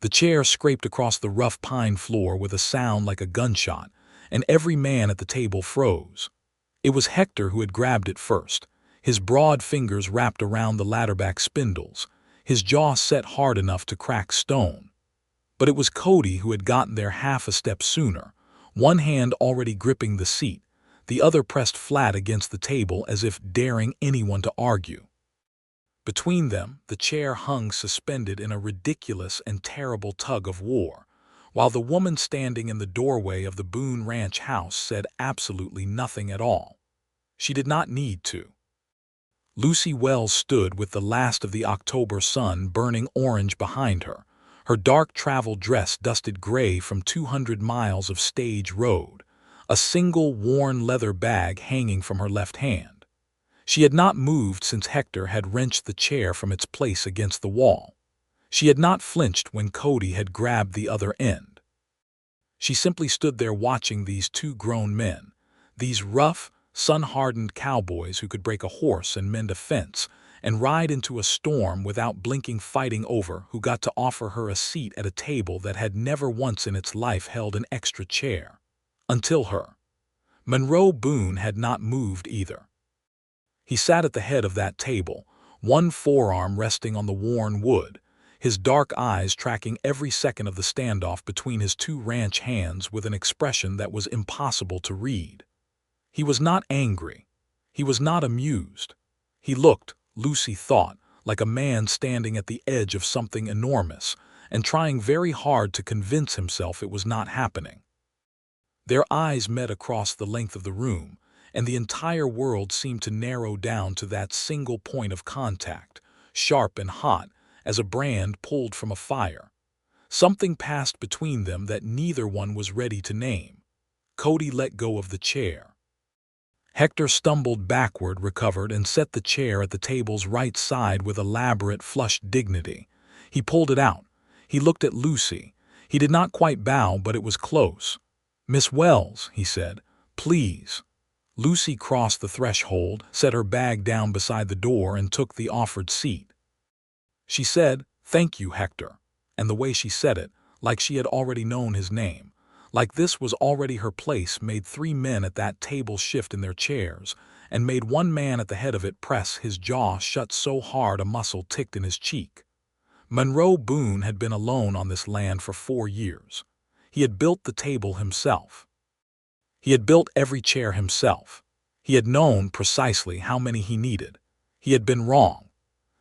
The chair scraped across the rough pine floor with a sound like a gunshot, and every man at the table froze. It was Hector who had grabbed it first, his broad fingers wrapped around the ladderback spindles, his jaw set hard enough to crack stone. But it was Cody who had gotten there half a step sooner, one hand already gripping the seat, the other pressed flat against the table as if daring anyone to argue. Between them, the chair hung suspended in a ridiculous and terrible tug-of-war, while the woman standing in the doorway of the Boone Ranch house said absolutely nothing at all. She did not need to. Lucy Wells stood with the last of the October sun burning orange behind her, her dark travel dress dusted gray from 200 miles of stage road, a single worn leather bag hanging from her left hand. She had not moved since Hector had wrenched the chair from its place against the wall. She had not flinched when Cody had grabbed the other end. She simply stood there watching these two grown men, these rough, sun-hardened cowboys who could break a horse and mend a fence and ride into a storm without blinking, fighting over who got to offer her a seat at a table that had never once in its life held an extra chair. Until her. Monroe Boone had not moved either. He sat at the head of that table, one forearm resting on the worn wood, his dark eyes tracking every second of the standoff between his two ranch hands with an expression that was impossible to read. He was not angry. He was not amused. He looked, Lucy thought, like a man standing at the edge of something enormous and trying very hard to convince himself it was not happening. Their eyes met across the length of the room, and the entire world seemed to narrow down to that single point of contact, sharp and hot as a brand pulled from a fire. Something passed between them that neither one was ready to name. Cody let go of the chair. Hector stumbled backward, recovered, and set the chair at the table's right side with elaborate, flushed dignity. He pulled it out. He looked at Lucy. He did not quite bow, but it was close. "Miss Wells," he said, "please." Lucy crossed the threshold, set her bag down beside the door, and took the offered seat. She said, "Thank you, Hector," and the way she said it, like she had already known his name, like this was already her place, made three men at that table shift in their chairs, and made one man at the head of it press his jaw shut so hard a muscle ticked in his cheek. Monroe Boone had been alone on this land for 4 years. He had built the table himself. He had built every chair himself. He had known precisely how many he needed. He had been wrong.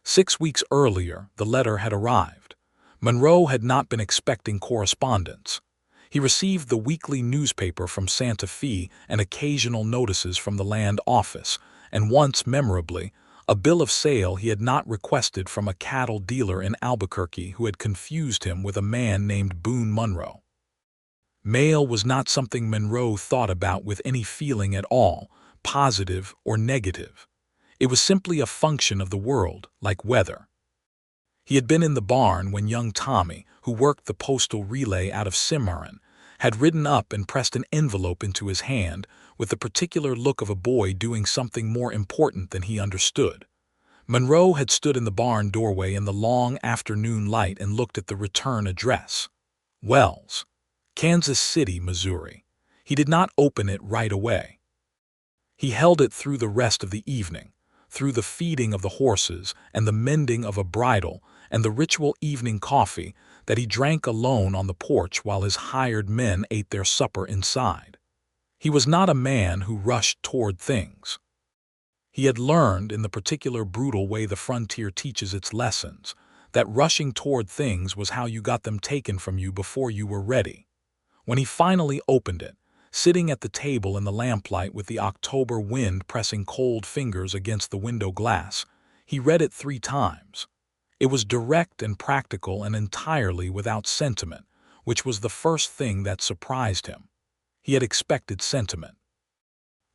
6 weeks earlier, the letter had arrived. Monroe had not been expecting correspondence. He received the weekly newspaper from Santa Fe and occasional notices from the land office, and once, memorably, a bill of sale he had not requested from a cattle dealer in Albuquerque who had confused him with a man named Boone Monroe. Mail was not something Monroe thought about with any feeling at all, positive or negative. It was simply a function of the world, like weather. He had been in the barn when young Tommy, who worked the postal relay out of Cimarron, had ridden up and pressed an envelope into his hand with the particular look of a boy doing something more important than he understood. Monroe had stood in the barn doorway in the long afternoon light and looked at the return address. Wells, Kansas City, Missouri. He did not open it right away. He held it through the rest of the evening, through the feeding of the horses and the mending of a bridle and the ritual evening coffee that he drank alone on the porch while his hired men ate their supper inside. He was not a man who rushed toward things. He had learned, in the particular brutal way the frontier teaches its lessons, that rushing toward things was how you got them taken from you before you were ready. When he finally opened it, sitting at the table in the lamplight with the October wind pressing cold fingers against the window glass, he read it 3 times. It was direct and practical and entirely without sentiment, which was the first thing that surprised him. He had expected sentiment.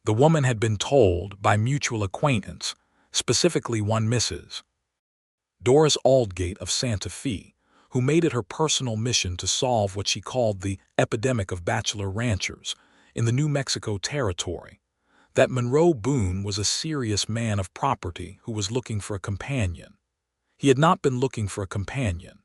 The woman had been told, by mutual acquaintance, specifically one Mrs. Doris Aldgate of Santa Fe, who made it her personal mission to solve what she called the epidemic of bachelor ranchers in the New Mexico territory, that Monroe Boone was a serious man of property who was looking for a companion. He had not been looking for a companion.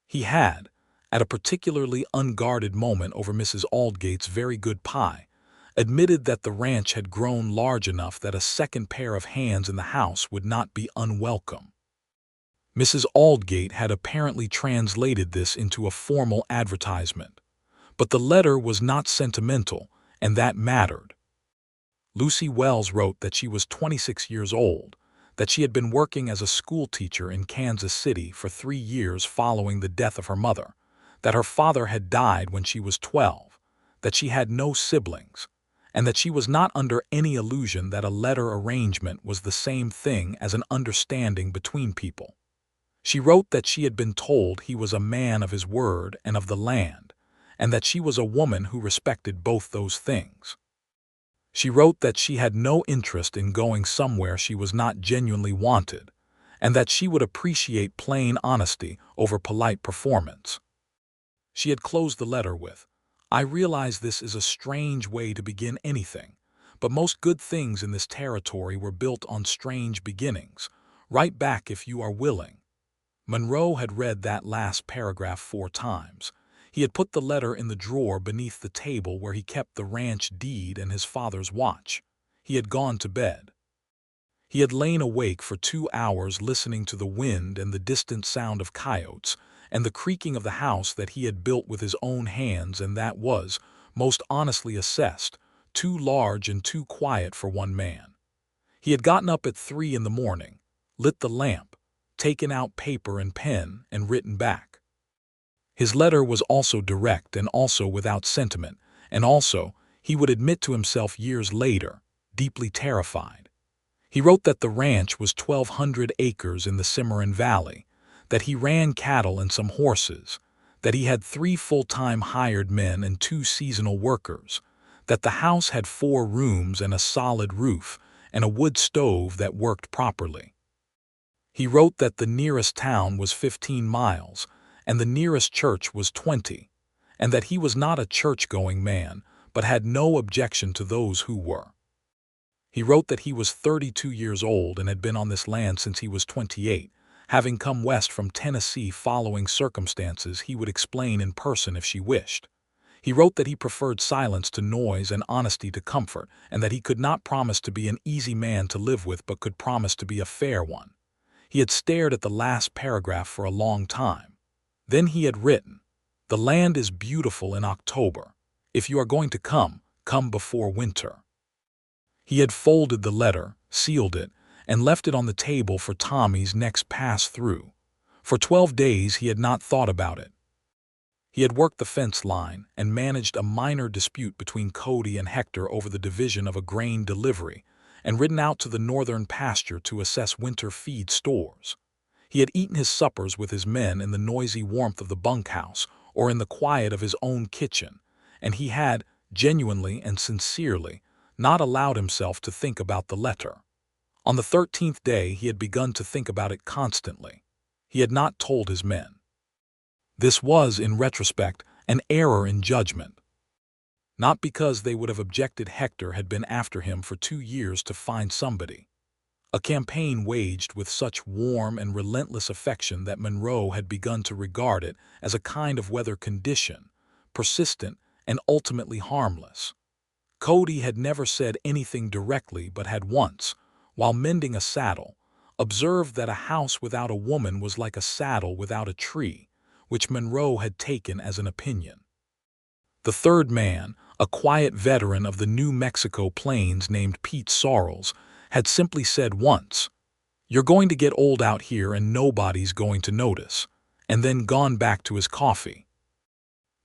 He had, at a particularly unguarded moment over Mrs. Aldgate's very good pie, admitted that the ranch had grown large enough that a second pair of hands in the house would not be unwelcome. Mrs. Aldgate had apparently translated this into a formal advertisement, but the letter was not sentimental, and that mattered. Lucy Wells wrote that she was 26 years old, that she had been working as a schoolteacher in Kansas City for 3 years following the death of her mother, that her father had died when she was 12, that she had no siblings, and that she was not under any illusion that a letter arrangement was the same thing as an understanding between people. She wrote that she had been told he was a man of his word and of the land, and that she was a woman who respected both those things. She wrote that she had no interest in going somewhere she was not genuinely wanted, and that she would appreciate plain honesty over polite performance. She had closed the letter with, "I realize this is a strange way to begin anything, but most good things in this territory were built on strange beginnings. Write back if you are willing." Monroe had read that last paragraph 4 times. He had put the letter in the drawer beneath the table where he kept the ranch deed and his father's watch. He had gone to bed. He had lain awake for 2 hours listening to the wind and the distant sound of coyotes, and the creaking of the house that he had built with his own hands and that was, most honestly assessed, too large and too quiet for one man. He had gotten up at 3 in the morning, lit the lamp, taken out paper and pen, and written back. His letter was also direct and also without sentiment, and also, he would admit to himself years later, deeply terrified. He wrote that the ranch was 1,200 acres in the Cimarron Valley, that he ran cattle and some horses, that he had 3 full-time hired men and 2 seasonal workers, that the house had 4 rooms and a solid roof and a wood stove that worked properly. He wrote that the nearest town was 15 miles, and the nearest church was 20, and that he was not a church-going man, but had no objection to those who were. He wrote that he was 32 years old and had been on this land since he was 28, having come west from Tennessee following circumstances he would explain in person if she wished. He wrote that he preferred silence to noise and honesty to comfort, and that he could not promise to be an easy man to live with but could promise to be a fair one. He had stared at the last paragraph for a long time. Then he had written, "The land is beautiful in October. If you are going to come, come before winter." He had folded the letter, sealed it, and left it on the table for Tommy's next pass-through. For 12 days he had not thought about it. He had worked the fence line and managed a minor dispute between Cody and Hector over the division of a grain delivery, and ridden out to the northern pasture to assess winter feed stores. He had eaten his suppers with his men in the noisy warmth of the bunkhouse or in the quiet of his own kitchen, and he had, genuinely and sincerely, not allowed himself to think about the letter. On the 13th day he had begun to think about it constantly. He had not told his men. This was, in retrospect, an error in judgment. Not because they would have objected. Hector had been after him for 2 years to find somebody. A campaign waged with such warm and relentless affection that Monroe had begun to regard it as a kind of weather condition, persistent and ultimately harmless. Cody had never said anything directly but had once, while mending a saddle, observed that a house without a woman was like a saddle without a tree, which Monroe had taken as an opinion. The third man, a quiet veteran of the New Mexico plains named Pete Sorrells, had simply said once, "You're going to get old out here and nobody's going to notice," and then gone back to his coffee.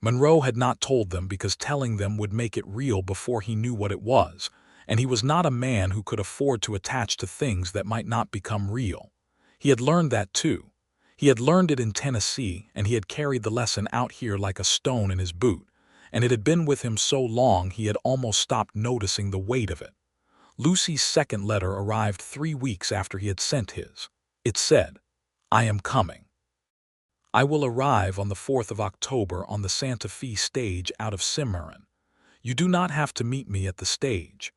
Monroe had not told them because telling them would make it real before he knew what it was, and he was not a man who could afford to attach to things that might not become real. He had learned that too. He had learned it in Tennessee, and he had carried the lesson out here like a stone in his boot, and it had been with him so long he had almost stopped noticing the weight of it. Lucy's second letter arrived 3 weeks after he had sent his. It said, "I am coming. I will arrive on the 4th of October on the Santa Fe stage out of Cimarron. You do not have to meet me at the stage.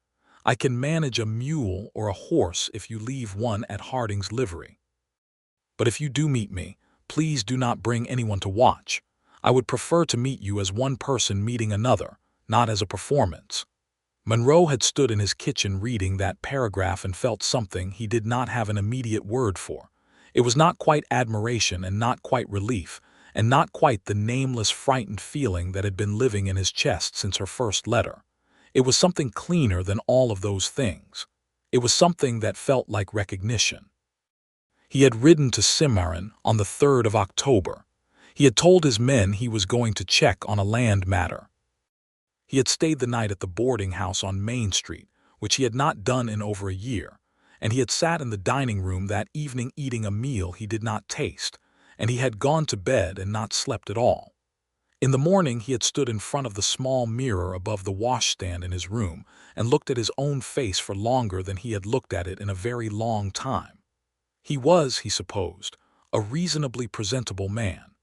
I can manage a mule or a horse if you leave one at Harding's livery. But if you do meet me, please do not bring anyone to watch. I would prefer to meet you as one person meeting another, not as a performance." Monroe had stood in his kitchen reading that paragraph and felt something he did not have an immediate word for. It was not quite admiration and not quite relief, and not quite the nameless, frightened feeling that had been living in his chest since her first letter. It was something cleaner than all of those things. It was something that felt like recognition. He had ridden to Cimarron on the 3rd of October. He had told his men he was going to check on a land matter. He had stayed the night at the boarding house on Main Street, which he had not done in over a year, and he had sat in the dining room that evening eating a meal he did not taste, and he had gone to bed and not slept at all. In the morning he had stood in front of the small mirror above the washstand in his room and looked at his own face for longer than he had looked at it in a very long time. He was, he supposed, a reasonably presentable man,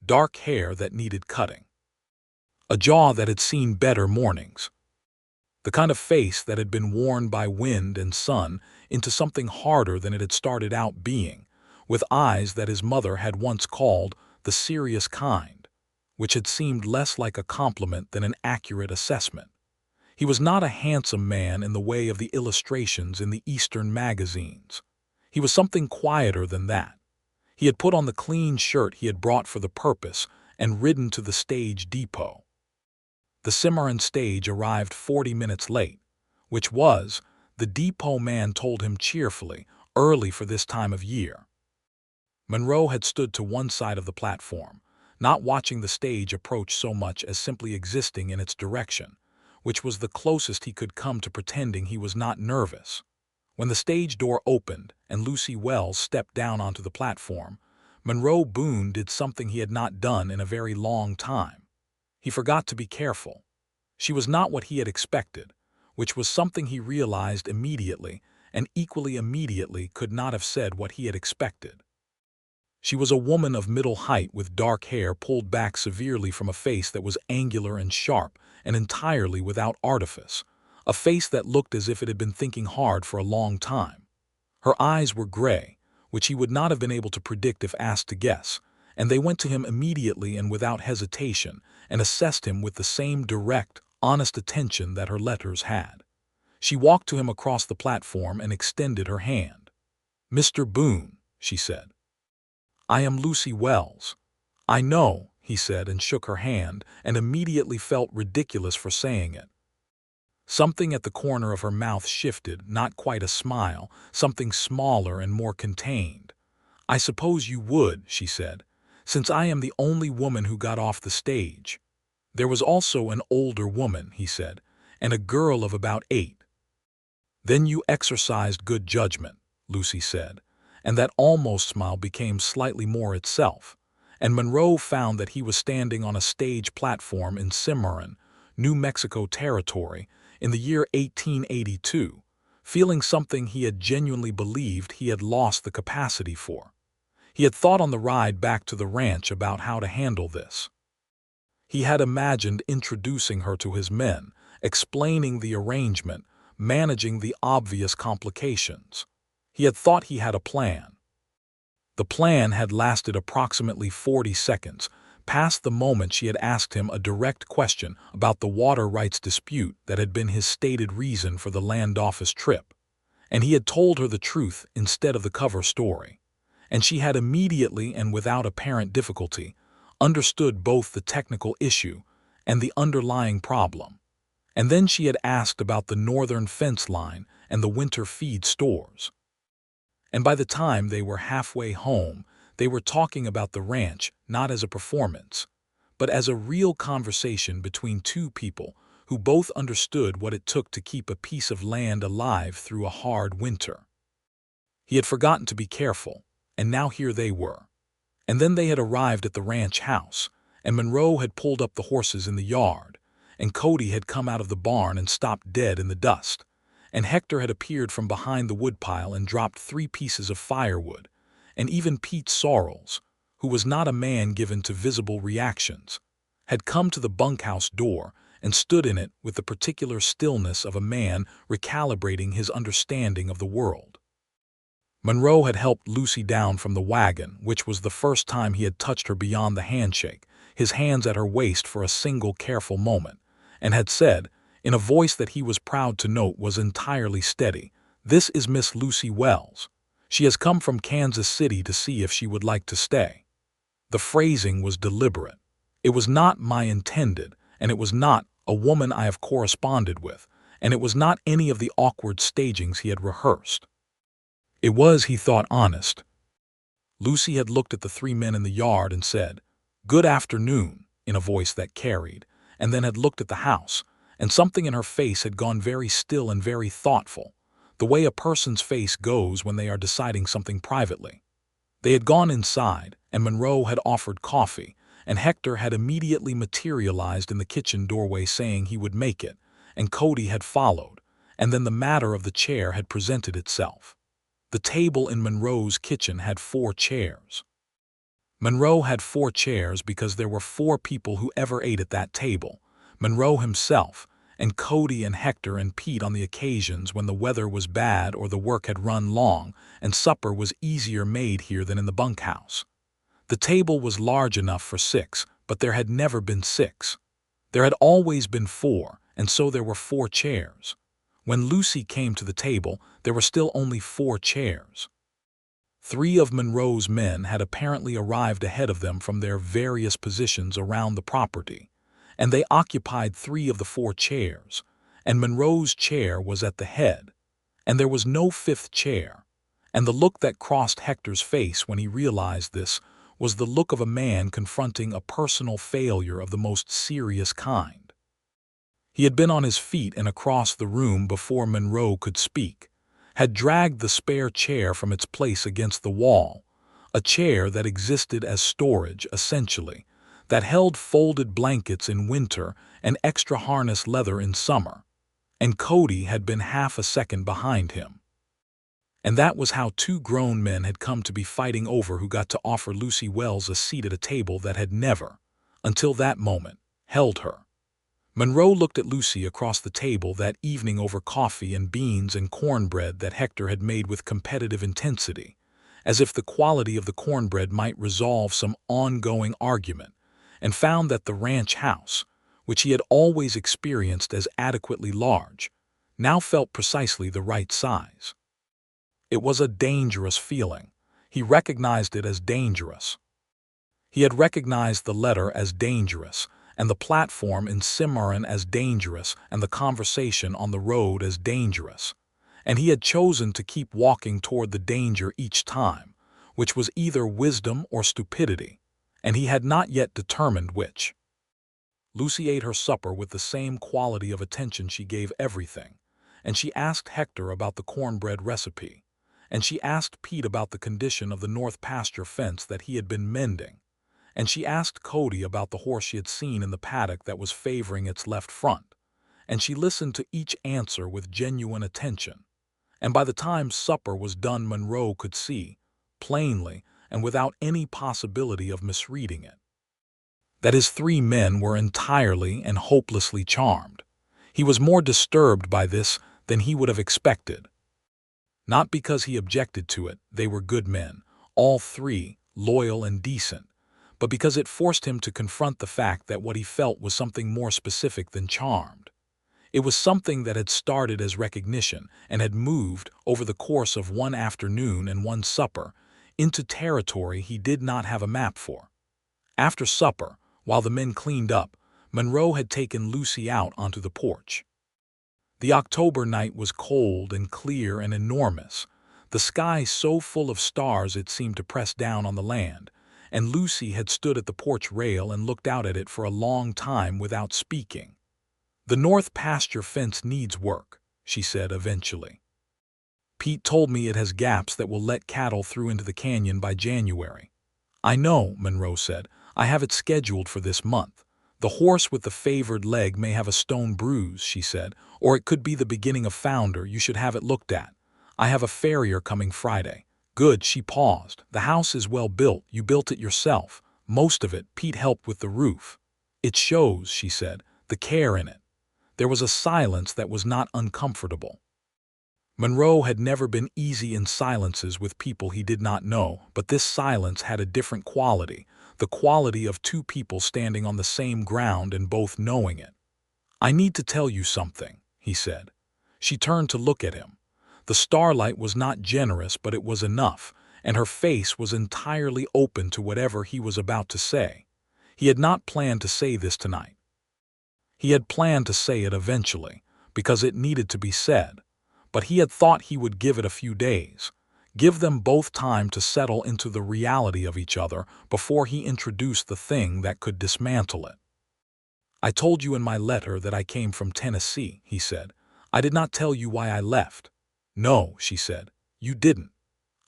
dark hair that needed cutting, a jaw that had seen better mornings, the kind of face that had been worn by wind and sun into something harder than it had started out being, with eyes that his mother had once called the serious kind, which had seemed less like a compliment than an accurate assessment. He was not a handsome man in the way of the illustrations in the Eastern magazines. He was something quieter than that. He had put on the clean shirt he had brought for the purpose and ridden to the stage depot. The Cimarron stage arrived 40 minutes late, which was, the depot man told him cheerfully, early for this time of year. Monroe had stood to one side of the platform, not watching the stage approach so much as simply existing in its direction, which was the closest he could come to pretending he was not nervous. When the stage door opened and Lucy Wells stepped down onto the platform, Monroe Boone did something he had not done in a very long time. He forgot to be careful. She was not what he had expected, which was something he realized immediately, and equally immediately could not have said what he had expected. She was a woman of middle height with dark hair pulled back severely from a face that was angular and sharp and entirely without artifice, a face that looked as if it had been thinking hard for a long time. Her eyes were gray, which he would not have been able to predict if asked to guess, and they went to him immediately and without hesitation and assessed him with the same direct, honest attention that her letters had. She walked to him across the platform and extended her hand. "Mr. Boone," she said. "I am Lucy Wells." "I know," he said, and shook her hand, and immediately felt ridiculous for saying it. Something at the corner of her mouth shifted, not quite a smile, something smaller and more contained. "I suppose you would," she said, "since I am the only woman who got off the stage." "There was also an older woman," he said, "and a girl of about 8. "Then you exercised good judgment," Lucy said, and that almost smile became slightly more itself, and Monroe found that he was standing on a stage platform in Cimarron, New Mexico Territory, in the year 1882, feeling something he had genuinely believed he had lost the capacity for. He had thought on the ride back to the ranch about how to handle this. He had imagined introducing her to his men, explaining the arrangement, managing the obvious complications. He had thought he had a plan. The plan had lasted approximately 40 seconds, past the moment she had asked him a direct question about the water rights dispute that had been his stated reason for the land office trip, and he had told her the truth instead of the cover story, and she had immediately and without apparent difficulty understood both the technical issue and the underlying problem. And then she had asked about the northern fence line and the winter feed stores. And by the time they were halfway home, they were talking about the ranch not as a performance, but as a real conversation between two people who both understood what it took to keep a piece of land alive through a hard winter. He had forgotten to be careful, and now here they were. And then they had arrived at the ranch house, and Monroe had pulled up the horses in the yard, and Cody had come out of the barn and stopped dead in the dust, and Hector had appeared from behind the woodpile and dropped 3 pieces of firewood, and even Pete Sorrells, who was not a man given to visible reactions, had come to the bunkhouse door and stood in it with the particular stillness of a man recalibrating his understanding of the world. Monroe had helped Lucy down from the wagon, which was the first time he had touched her beyond the handshake. his hands at her waist for a single careful moment, and had said, in a voice that he was proud to note was entirely steady, "This is Miss Lucy Wells. She has come from Kansas City to see if she would like to stay." The phrasing was deliberate. It was not "my intended," and it was not "a woman I have corresponded with," and it was not any of the awkward stagings he had rehearsed. It was, he thought, honest. Lucy had looked at the three men in the yard and said, "Good afternoon," in a voice that carried, and then had looked at the house, and something in her face had gone very still and very thoughtful, the way a person's face goes when they are deciding something privately. They had gone inside, and Monroe had offered coffee, and Hector had immediately materialized in the kitchen doorway saying he would make it, and Cody had followed, and then the matter of the chair had presented itself. The table in Monroe's kitchen had 4 chairs. Monroe had 4 chairs because there were 4 people who ever ate at that table, Monroe himself, and Cody and Hector and Pete on the occasions when the weather was bad or the work had run long, and supper was easier made here than in the bunkhouse. The table was large enough for 6, but there had never been 6. There had always been 4, and so there were 4 chairs. When Lucy came to the table, there were still only 4 chairs. 3 of Monroe's men had apparently arrived ahead of them from their various positions around the property, and they occupied 3 of the 4 chairs, and Monroe's chair was at the head, and there was no 5th chair, and the look that crossed Hector's face when he realized this was the look of a man confronting a personal failure of the most serious kind. He had been on his feet and across the room before Monroe could speak, had dragged the spare chair from its place against the wall, a chair that existed as storage, essentially, that held folded blankets in winter and extra harness leather in summer, and Cody had been half a second behind him. And that was how 2 grown men had come to be fighting over who got to offer Lucy Wells a seat at a table that had never, until that moment, held her. Monroe looked at Lucy across the table that evening over coffee and beans and cornbread that Hector had made with competitive intensity, as if the quality of the cornbread might resolve some ongoing argument, and found that the ranch house, which he had always experienced as adequately large, now felt precisely the right size. It was a dangerous feeling. He recognized it as dangerous. He had recognized the letter as dangerous, and the platform in Cimarron as dangerous, and the conversation on the road as dangerous, and he had chosen to keep walking toward the danger each time, which was either wisdom or stupidity, and he had not yet determined which. Lucy ate her supper with the same quality of attention she gave everything, and she asked Hector about the cornbread recipe, and she asked Pete about the condition of the north pasture fence that he had been mending, and she asked Cody about the horse she had seen in the paddock that was favoring its left front, and she listened to each answer with genuine attention, and by the time supper was done Monroe could see, plainly and without any possibility of misreading it, that his 3 men were entirely and hopelessly charmed. He was more disturbed by this than he would have expected. Not because he objected to it, they were good men, all 3, loyal and decent, but because it forced him to confront the fact that what he felt was something more specific than charmed. It was something that had started as recognition and had moved, over the course of one afternoon and one supper, into territory he did not have a map for. After supper, while the men cleaned up, Monroe had taken Lucy out onto the porch. The October night was cold and clear and enormous, the sky so full of stars it seemed to press down on the land, and Lucy had stood at the porch rail and looked out at it for a long time without speaking. "The north pasture fence needs work," she said eventually. "Pete told me it has gaps that will let cattle through into the canyon by January." "I know," Monroe said. "I have it scheduled for this month. The horse with the favored leg may have a stone bruise," she said, "or it could be the beginning of founder. You should have it looked at. I have a farrier coming Friday." "Good," she paused. "The house is well built. You built it yourself." "Most of it. Pete helped with the roof." "It shows," she said, "the care in it." There was a silence that was not uncomfortable. Monroe had never been easy in silences with people he did not know, but this silence had a different quality, the quality of two people standing on the same ground and both knowing it. "I need to tell you something," he said. She turned to look at him. The starlight was not generous, but it was enough, and her face was entirely open to whatever he was about to say. He had not planned to say this tonight. He had planned to say it eventually, because it needed to be said, but he had thought he would give it a few days, give them both time to settle into the reality of each other before he introduced the thing that could dismantle it. "I told you in my letter that I came from Tennessee," he said. "I did not tell you why I left." "No," she said, "you didn't."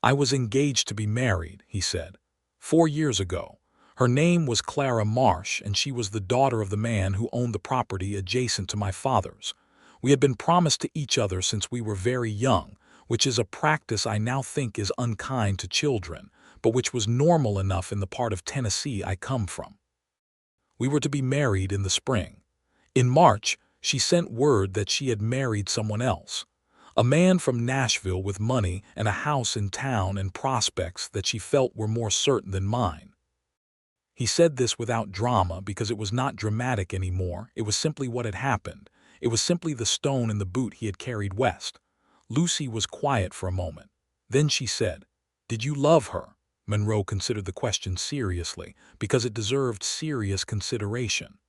"I was engaged to be married," he said, 4 years ago. Her name was Clara Marsh, and she was the daughter of the man who owned the property adjacent to my father's. We had been promised to each other since we were very young, which is a practice I now think is unkind to children, but which was normal enough in the part of Tennessee I come from. We were to be married in the spring. In March, she sent word that she had married someone else, a man from Nashville with money and a house in town and prospects that she felt were more certain than mine. He said this without drama because it was not dramatic anymore. It was simply what had happened. It was simply the stone in the boot he had carried west. Lucy was quiet for a moment. Then she said, "Did you love her?" Monroe considered the question seriously because it deserved serious consideration.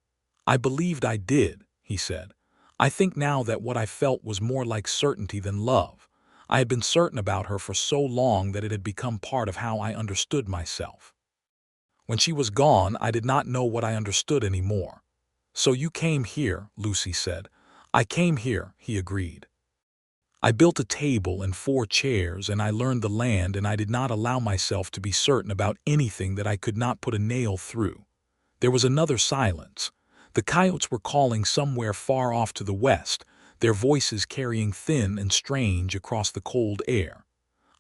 "I believed I did," he said. "I think now that what I felt was more like certainty than love. I had been certain about her for so long that it had become part of how I understood myself. When she was gone, I did not know what I understood anymore." "So you came here," Lucy said. "I came here," he agreed. "I built a table and 4 chairs, and I learned the land, and I did not allow myself to be certain about anything that I could not put a nail through." There was another silence. The coyotes were calling somewhere far off to the west, their voices carrying thin and strange across the cold air.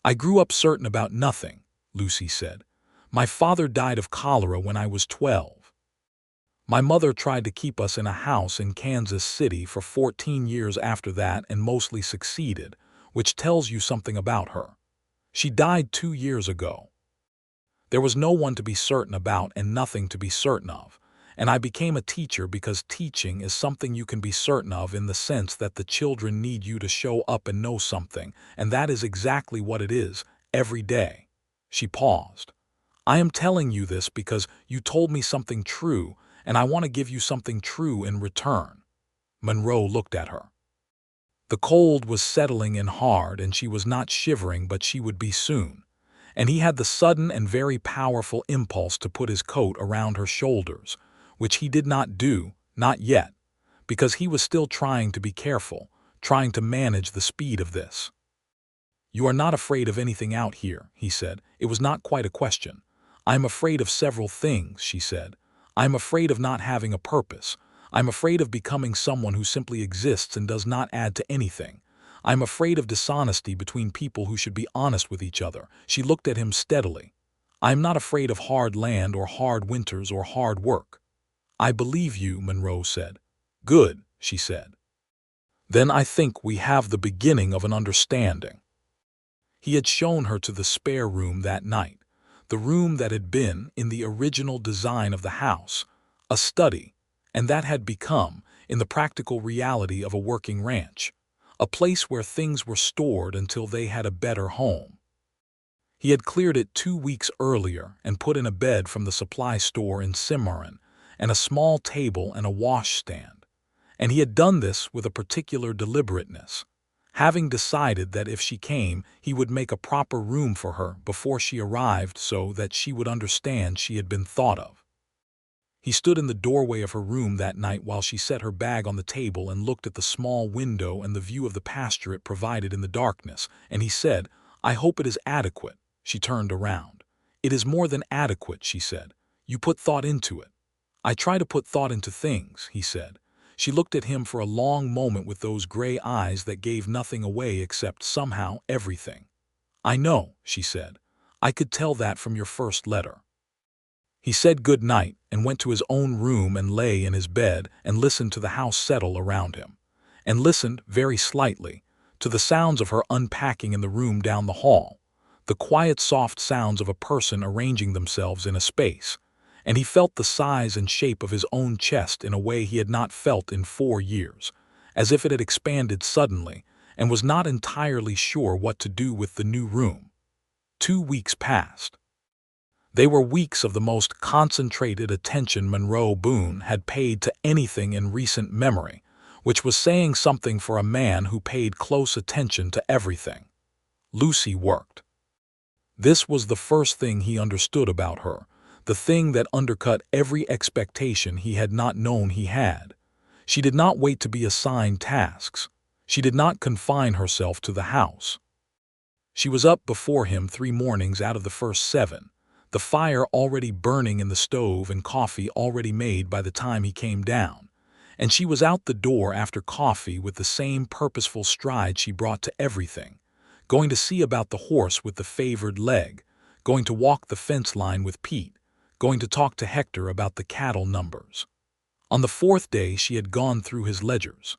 "I grew up certain about nothing," Lucy said. "My father died of cholera when I was 12. My mother tried to keep us in a house in Kansas City for 14 years after that and mostly succeeded, which tells you something about her. She died 2 years ago. There was no one to be certain about and nothing to be certain of, and I became a teacher because teaching is something you can be certain of in the sense that the children need you to show up and know something, and that is exactly what it is, every day." She paused. "I am telling you this because you told me something true, and I want to give you something true in return." Monroe looked at her. The cold was settling in hard, and she was not shivering, but she would be soon. And he had the sudden and very powerful impulse to put his coat around her shoulders, which he did not do, not yet, because he was still trying to be careful, trying to manage the speed of this. "You are not afraid of anything out here," he said. It was not quite a question. "I am afraid of several things," she said. "I am afraid of not having a purpose. I am afraid of becoming someone who simply exists and does not add to anything. I am afraid of dishonesty between people who should be honest with each other." She looked at him steadily. "I am not afraid of hard land or hard winters or hard work." "I believe you," Monroe said. "Good," she said. "Then I think we have the beginning of an understanding." He had shown her to the spare room that night, the room that had been, in the original design of the house, a study, and that had become, in the practical reality of a working ranch, a place where things were stored until they had a better home. He had cleared it 2 weeks earlier and put in a bed from the supply store in Cimarron, and a small table and a washstand. And he had done this with a particular deliberateness, having decided that if she came, he would make a proper room for her before she arrived so that she would understand she had been thought of. He stood in the doorway of her room that night while she set her bag on the table and looked at the small window and the view of the pasture it provided in the darkness, and he said, "I hope it is adequate." She turned around. "It is more than adequate," she said. "You put thought into it." "I try to put thought into things," he said. She looked at him for a long moment with those gray eyes that gave nothing away except, somehow, everything. "I know," she said. "I could tell that from your first letter." He said good night and went to his own room and lay in his bed and listened to the house settle around him, and listened, very slightly, to the sounds of her unpacking in the room down the hall, the quiet soft sounds of a person arranging themselves in a space, and he felt the size and shape of his own chest in a way he had not felt in 4 years, as if it had expanded suddenly, and was not entirely sure what to do with the new room. 2 weeks passed. They were weeks of the most concentrated attention Monroe Boone had paid to anything in recent memory, which was saying something for a man who paid close attention to everything. Lucy worked. This was the first thing he understood about her, the thing that undercut every expectation he had not known he had. She did not wait to be assigned tasks. She did not confine herself to the house. She was up before him 3 mornings out of the first 7, the fire already burning in the stove and coffee already made by the time he came down, and she was out the door after coffee with the same purposeful stride she brought to everything, going to see about the horse with the favored leg, going to walk the fence line with Pete, going to talk to Hector about the cattle numbers. On the 4th day she had gone through his ledgers.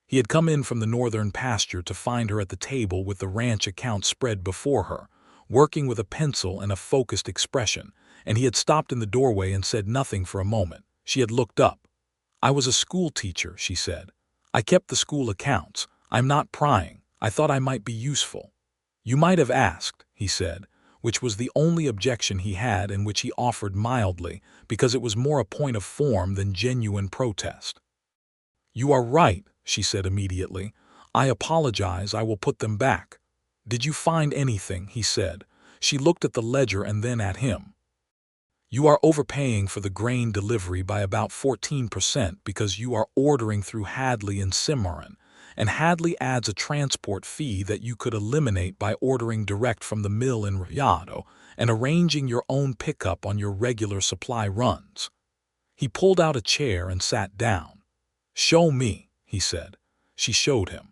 He had come in from the northern pasture to find her at the table with the ranch account spread before her, working with a pencil and a focused expression, and he had stopped in the doorway and said nothing for a moment. She had looked up. "I was a schoolteacher," she said. "I kept the school accounts. I'm not prying. I thought I might be useful." "You might have asked," he said, which was the only objection he had and which he offered mildly, because it was more a point of form than genuine protest. "You are right," she said immediately. "I apologize. I will put them back." "Did you find anything?" he said. She looked at the ledger and then at him. "You are overpaying for the grain delivery by about 14% because you are ordering through Hadley and Cimarron, and Hadley adds a transport fee that you could eliminate by ordering direct from the mill in Rayado and arranging your own pickup on your regular supply runs." He pulled out a chair and sat down. "Show me," he said. She showed him.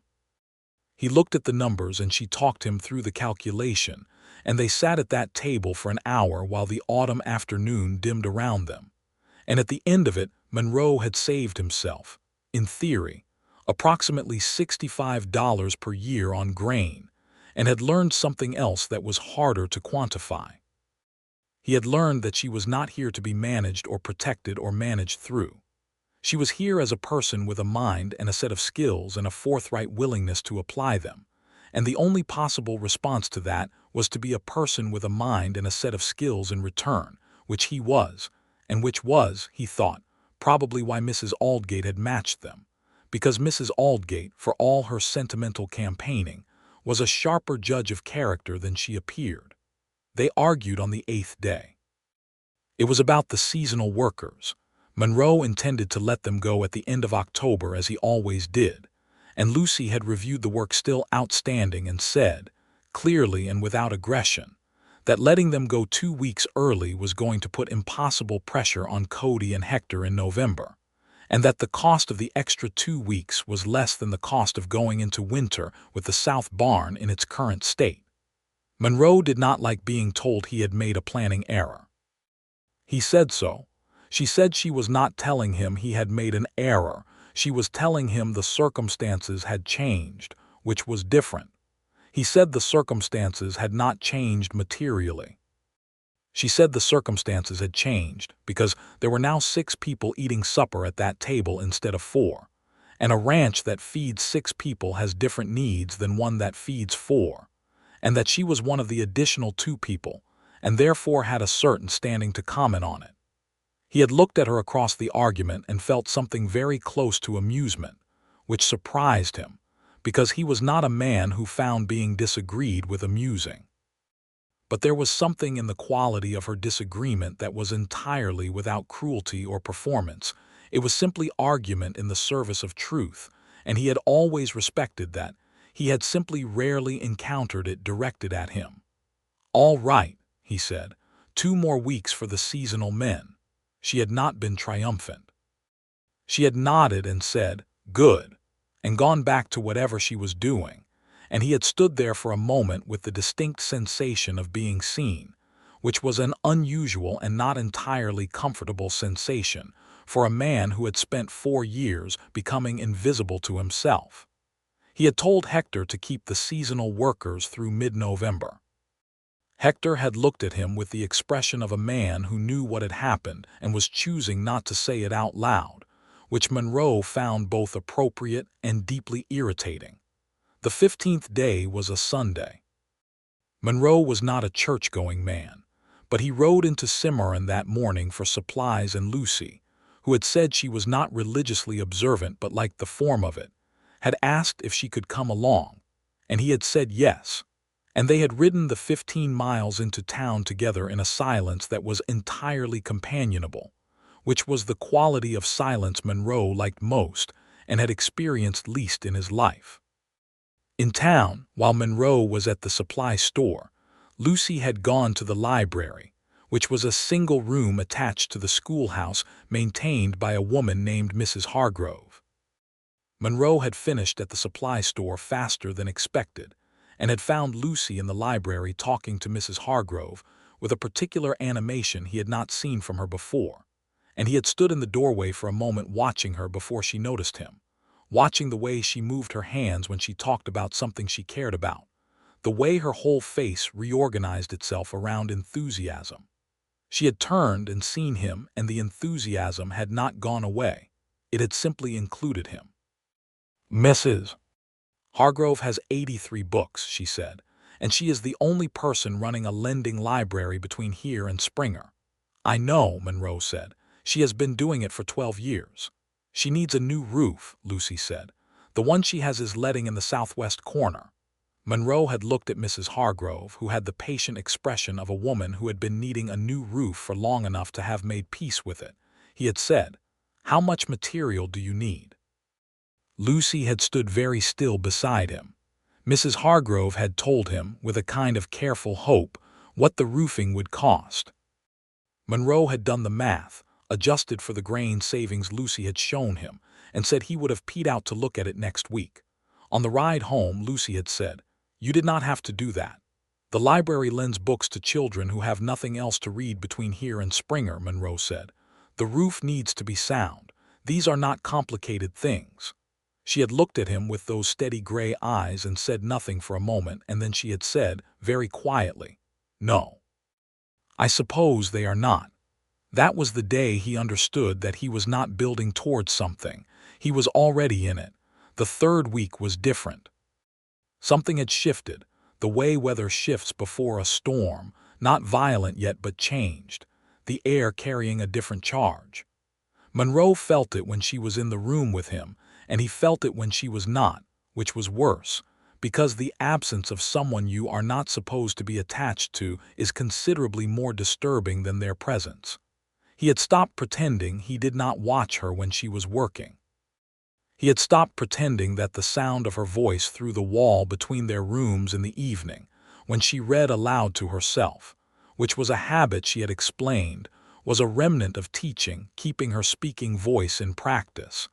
He looked at the numbers and she talked him through the calculation, and they sat at that table for an hour while the autumn afternoon dimmed around them. And at the end of it, Monroe had saved himself, in theory, approximately $65 per year on grain, and had learned something else that was harder to quantify. He had learned that she was not here to be managed or protected or managed through. She was here as a person with a mind and a set of skills and a forthright willingness to apply them, and the only possible response to that was to be a person with a mind and a set of skills in return, which he was, and which was, he thought, probably why Mrs. Aldgate had matched them, because Mrs. Aldgate, for all her sentimental campaigning, was a sharper judge of character than she appeared. They argued on the 8th day. It was about the seasonal workers. Monroe intended to let them go at the end of October as he always did, and Lucy had reviewed the work still outstanding and said, clearly and without aggression, that letting them go 2 weeks early was going to put impossible pressure on Cody and Hector in November, and that the cost of the extra 2 weeks was less than the cost of going into winter with the south barn in its current state. Monroe did not like being told he had made a planning error. He said so. She said she was not telling him he had made an error. She was telling him the circumstances had changed, which was different. He said the circumstances had not changed materially. She said the circumstances had changed because there were now 6 people eating supper at that table instead of 4, and a ranch that feeds 6 people has different needs than one that feeds 4, and that she was one of the additional 2 people, and therefore had a certain standing to comment on it. He had looked at her across the argument and felt something very close to amusement, which surprised him, because he was not a man who found being disagreed with amusing. But there was something in the quality of her disagreement that was entirely without cruelty or performance. It was simply argument in the service of truth, and he had always respected that. He had simply rarely encountered it directed at him. "All right," he said, "2 more weeks for the seasonal men." She had not been triumphant. She had nodded and said, "Good," and gone back to whatever she was doing, and he had stood there for a moment with the distinct sensation of being seen, which was an unusual and not entirely comfortable sensation for a man who had spent 4 years becoming invisible to himself. He had told Hector to keep the seasonal workers through mid-November. Hector had looked at him with the expression of a man who knew what had happened and was choosing not to say it out loud, which Monroe found both appropriate and deeply irritating. The 15th day was a Sunday. Monroe was not a church-going man, but he rode into Cimarron that morning for supplies, and Lucy, who had said she was not religiously observant but liked the form of it, had asked if she could come along, and he had said yes, and they had ridden the 15 miles into town together in a silence that was entirely companionable, which was the quality of silence Monroe liked most and had experienced least in his life. In town, while Monroe was at the supply store, Lucy had gone to the library, which was a single room attached to the schoolhouse maintained by a woman named Mrs. Hargrove. Monroe had finished at the supply store faster than expected, and had found Lucy in the library talking to Mrs. Hargrove with a particular animation he had not seen from her before, and he had stood in the doorway for a moment watching her before she noticed him, watching the way she moved her hands when she talked about something she cared about, the way her whole face reorganized itself around enthusiasm. She had turned and seen him, and the enthusiasm had not gone away. It had simply included him. "Mrs. Hargrove has 83 books," she said, "and she is the only person running a lending library between here and Springer." "I know," Monroe said. "She has been doing it for 12 years. She needs a new roof," Lucy said. "The one she has is letting in the southwest corner." Monroe had looked at Mrs. Hargrove, who had the patient expression of a woman who had been needing a new roof for long enough to have made peace with it. He had said, "How much material do you need?" Lucy had stood very still beside him. Mrs. Hargrove had told him, with a kind of careful hope, what the roofing would cost. Monroe had done the math, adjusted for the grain savings Lucy had shown him, and said he would have peed out to look at it next week. On the ride home, Lucy had said, "You did not have to do that. The library lends books to children who have nothing else to read between here and Springer," Monroe said. "The roof needs to be sound. These are not complicated things." She had looked at him with those steady gray eyes and said nothing for a moment, and then she had said, very quietly, "No. I suppose they are not." That was the day he understood that he was not building towards something. He was already in it. The third week was different. Something had shifted, the way weather shifts before a storm, not violent yet but changed, the air carrying a different charge. Monroe felt it when she was in the room with him, and he felt it when she was not, which was worse, because the absence of someone you are not supposed to be attached to is considerably more disturbing than their presence. He had stopped pretending he did not watch her when she was working. He had stopped pretending that the sound of her voice through the wall between their rooms in the evening, when she read aloud to herself, which was a habit she had explained, was a remnant of teaching, keeping her speaking voice in practice,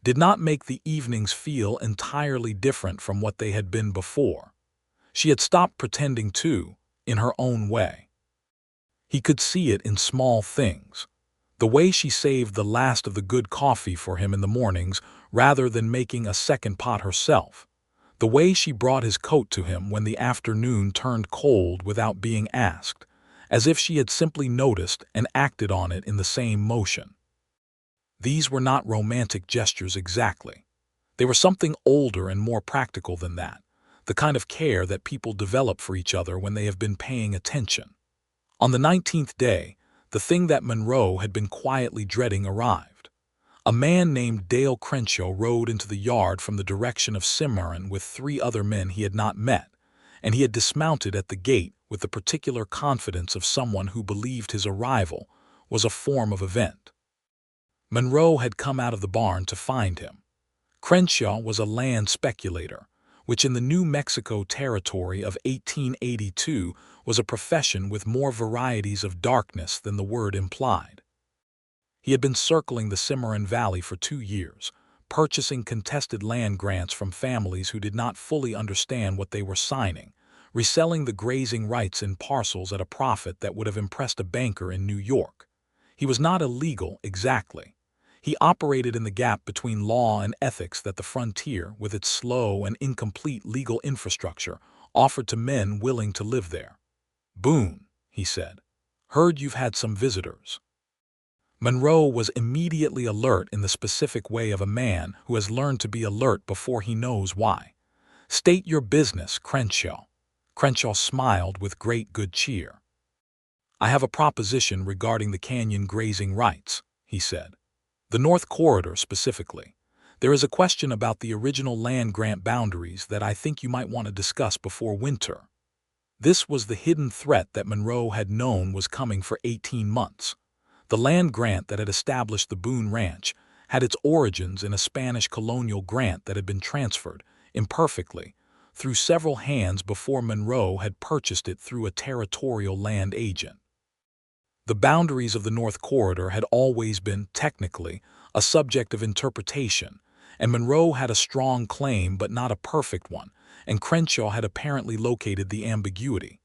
did not make the evenings feel entirely different from what they had been before. She had stopped pretending too, in her own way. He could see it in small things. The way she saved the last of the good coffee for him in the mornings rather than making a second pot herself. The way she brought his coat to him when the afternoon turned cold without being asked, as if she had simply noticed and acted on it in the same motion. These were not romantic gestures exactly. They were something older and more practical than that, the kind of care that people develop for each other when they have been paying attention. On the 19th day, the thing that Monroe had been quietly dreading arrived. A man named Dale Crenshaw rode into the yard from the direction of Cimarron with 3 other men he had not met, and he had dismounted at the gate with the particular confidence of someone who believed his arrival was a form of event. Monroe had come out of the barn to find him. Crenshaw was a land speculator, which in the New Mexico territory of 1882 was a profession with more varieties of darkness than the word implied. He had been circling the Cimarron Valley for 2 years, purchasing contested land grants from families who did not fully understand what they were signing, reselling the grazing rights in parcels at a profit that would have impressed a banker in New York. He was not illegal exactly. He operated in the gap between law and ethics that the frontier, with its slow and incomplete legal infrastructure, offered to men willing to live there. "Boone," he said. "Heard you've had some visitors." Monroe was immediately alert in the specific way of a man who has learned to be alert before he knows why. "State your business, Crenshaw." Crenshaw smiled with great good cheer. "I have a proposition regarding the canyon grazing rights," he said. "The North Corridor specifically. There is a question about the original land grant boundaries that I think you might want to discuss before winter." This was the hidden threat that Monroe had known was coming for 18 months. The land grant that had established the Boone Ranch had its origins in a Spanish colonial grant that had been transferred, imperfectly, through several hands before Monroe had purchased it through a territorial land agent. The boundaries of the North Corridor had always been, technically, a subject of interpretation, and Monroe had a strong claim but not a perfect one, and Crenshaw had apparently located the ambiguity.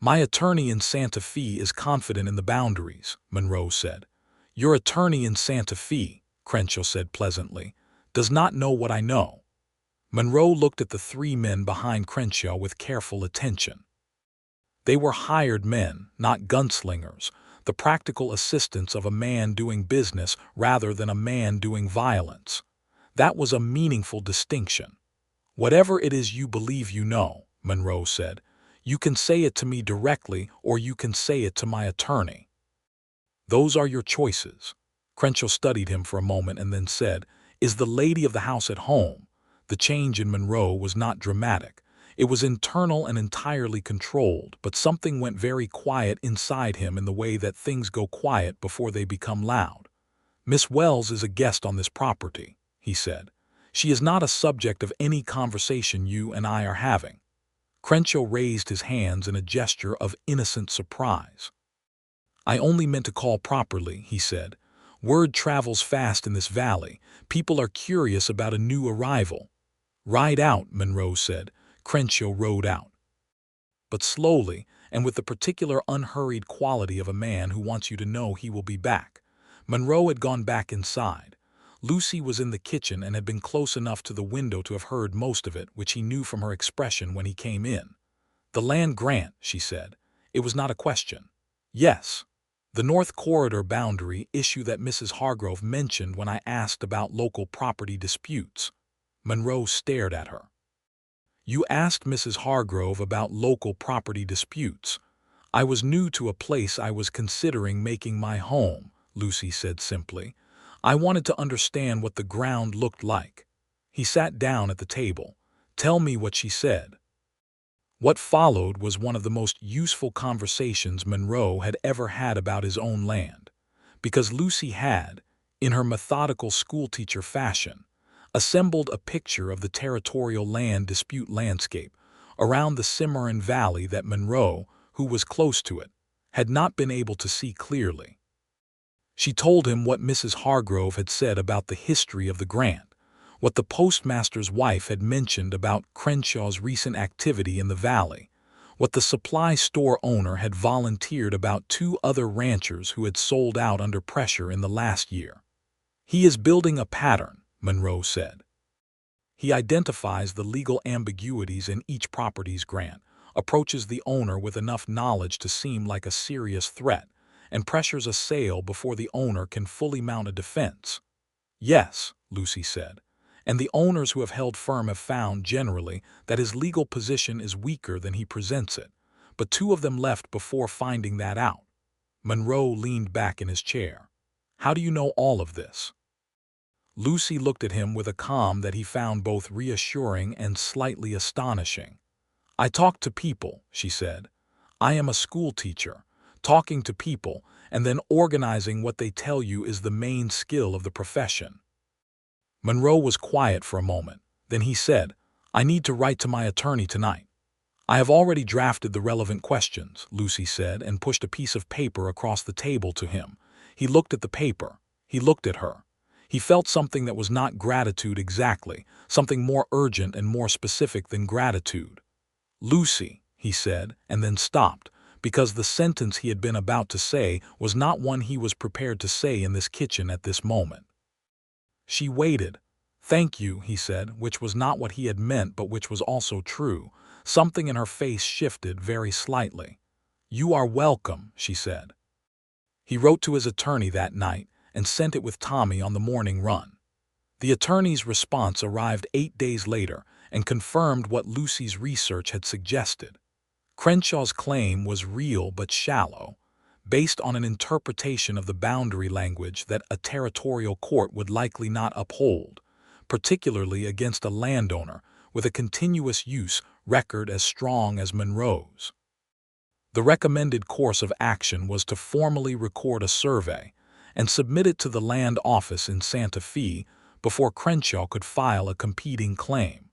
"My attorney in Santa Fe is confident in the boundaries," Monroe said. "Your attorney in Santa Fe," Crenshaw said pleasantly, "does not know what I know." Monroe looked at the three men behind Crenshaw with careful attention. They were hired men, not gunslingers, the practical assistants of a man doing business rather than a man doing violence. That was a meaningful distinction. "Whatever it is you believe you know," Monroe said, "you can say it to me directly or you can say it to my attorney. Those are your choices." Crenshaw studied him for a moment and then said, "Is the lady of the house at home?" The change in Monroe was not dramatic. It was internal and entirely controlled, but something went very quiet inside him in the way that things go quiet before they become loud. "Miss Wells is a guest on this property," he said. "She is not a subject of any conversation you and I are having." Crenshaw raised his hands in a gesture of innocent surprise. "I only meant to call properly," he said. "Word travels fast in this valley. People are curious about a new arrival." "Ride out," Monroe said. Crenshaw rode out. But slowly, and with the particular unhurried quality of a man who wants you to know he will be back. Monroe had gone back inside. Lucy was in the kitchen and had been close enough to the window to have heard most of it, which he knew from her expression when he came in. "The land grant," she said. "It was not a question." "Yes. The North Corridor boundary issue that Mrs. Hargrove mentioned when I asked about local property disputes." Monroe stared at her. "You asked Mrs. Hargrove about local property disputes. I was new to a place I was considering making my home," Lucy said simply. "I wanted to understand what the ground looked like." He sat down at the table. "Tell me what she said." What followed was one of the most useful conversations Monroe had ever had about his own land, because Lucy had, in her methodical schoolteacher fashion, assembled a picture of the territorial land dispute landscape around the Cimarron Valley that Monroe, who was close to it, had not been able to see clearly. She told him what Mrs. Hargrove had said about the history of the grant, what the postmaster's wife had mentioned about Crenshaw's recent activity in the valley, what the supply store owner had volunteered about two other ranchers who had sold out under pressure in the last year. "He is building a pattern," Monroe said. "He identifies the legal ambiguities in each property's grant, approaches the owner with enough knowledge to seem like a serious threat, and pressures a sale before the owner can fully mount a defense." "Yes," Lucy said, "and the owners who have held firm have found, generally, that his legal position is weaker than he presents it, but two of them left before finding that out." Monroe leaned back in his chair. "How do you know all of this?" Lucy looked at him with a calm that he found both reassuring and slightly astonishing. "I talk to people," she said. "I am a schoolteacher. Talking to people and then organizing what they tell you is the main skill of the profession." Monroe was quiet for a moment. Then he said, "I need to write to my attorney tonight." "I have already drafted the relevant questions," Lucy said, and pushed a piece of paper across the table to him. He looked at the paper. He looked at her. He felt something that was not gratitude exactly, something more urgent and more specific than gratitude. "Lucy," he said, and then stopped, because the sentence he had been about to say was not one he was prepared to say in this kitchen at this moment. She waited. "Thank you," he said, which was not what he had meant but which was also true. Something in her face shifted very slightly. "You are welcome," she said. He wrote to his attorney that night and sent it with Tommy on the morning run. The attorney's response arrived 8 days later and confirmed what Lucy's research had suggested. Crenshaw's claim was real but shallow, based on an interpretation of the boundary language that a territorial court would likely not uphold, particularly against a landowner with a continuous use record as strong as Monroe's. The recommended course of action was to formally record a survey and submit it to the land office in Santa Fe before Crenshaw could file a competing claim.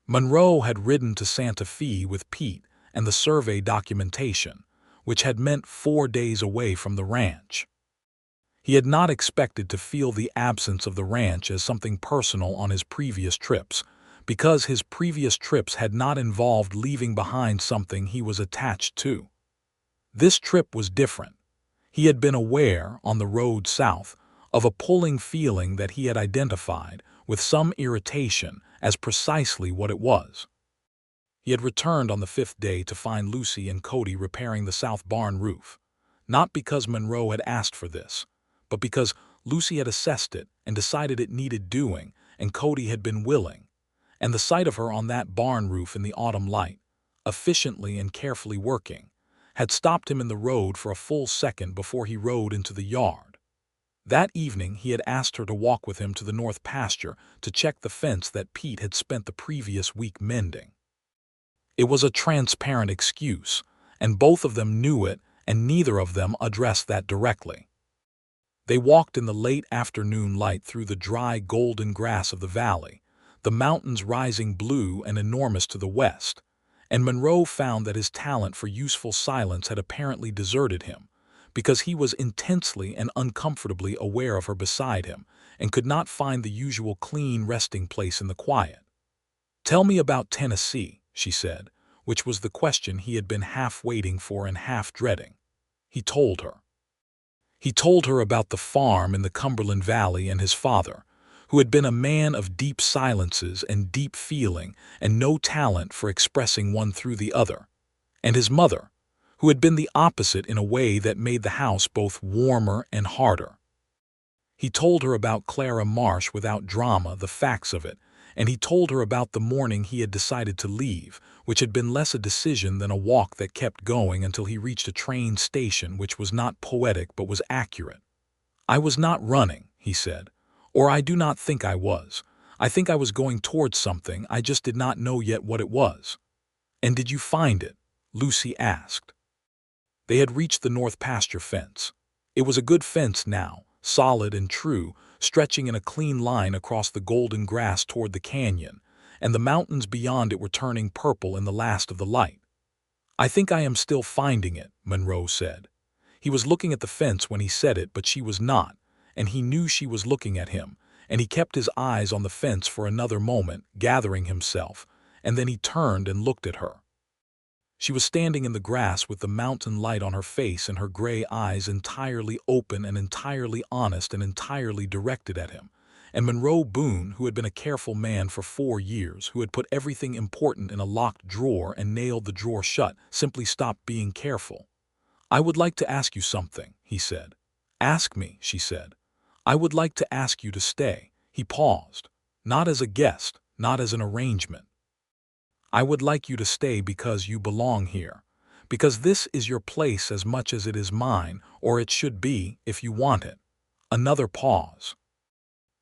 Monroe had ridden to Santa Fe with Pete and the survey documentation, which had meant 4 days away from the ranch. He had not expected to feel the absence of the ranch as something personal on his previous trips, because his previous trips had not involved leaving behind something he was attached to. This trip was different. He had been aware, on the road south, of a pulling feeling that he had identified, with some irritation, as precisely what it was. He had returned on the 5th day to find Lucy and Cody repairing the south barn roof, not because Monroe had asked for this, but because Lucy had assessed it and decided it needed doing, and Cody had been willing, and the sight of her on that barn roof in the autumn light, efficiently and carefully working, had stopped him in the road for a full second before he rode into the yard. That evening he had asked her to walk with him to the north pasture to check the fence that Pete had spent the previous week mending. It was a transparent excuse, and both of them knew it, and neither of them addressed that directly. They walked in the late afternoon light through the dry golden grass of the valley, the mountains rising blue and enormous to the west, and Monroe found that his talent for useful silence had apparently deserted him, because he was intensely and uncomfortably aware of her beside him and could not find the usual clean resting place in the quiet. "Tell me about Tennessee," she said, which was the question he had been half waiting for and half dreading. He told her. He told her about the farm in the Cumberland Valley and his father, who had been a man of deep silences and deep feeling and no talent for expressing one through the other, and his mother, who had been the opposite in a way that made the house both warmer and harder. He told her about Clara Marsh without drama, the facts of it, and he told her about the morning he had decided to leave, which had been less a decision than a walk that kept going until he reached a train station which was not poetic but was accurate. "I was not running," he said, "or I do not think I was. I think I was going towards something, I just did not know yet what it was." "And did you find it?" Lucy asked. They had reached the north pasture fence. It was a good fence now, solid and true, stretching in a clean line across the golden grass toward the canyon, and the mountains beyond it were turning purple in the last of the light. "I think I am still finding it," Monroe said. He was looking at the fence when he said it, but she was not, and he knew she was looking at him, and he kept his eyes on the fence for another moment, gathering himself, and then he turned and looked at her. She was standing in the grass with the mountain light on her face and her gray eyes entirely open and entirely honest and entirely directed at him. And Monroe Boone, who had been a careful man for 4 years, who had put everything important in a locked drawer and nailed the drawer shut, simply stopped being careful. "I would like to ask you something," he said. "Ask me," she said. "I would like to ask you to stay." He paused. "Not as a guest, not as an arrangement. I would like you to stay because you belong here, because this is your place as much as it is mine, or it should be, if you want it." Another pause.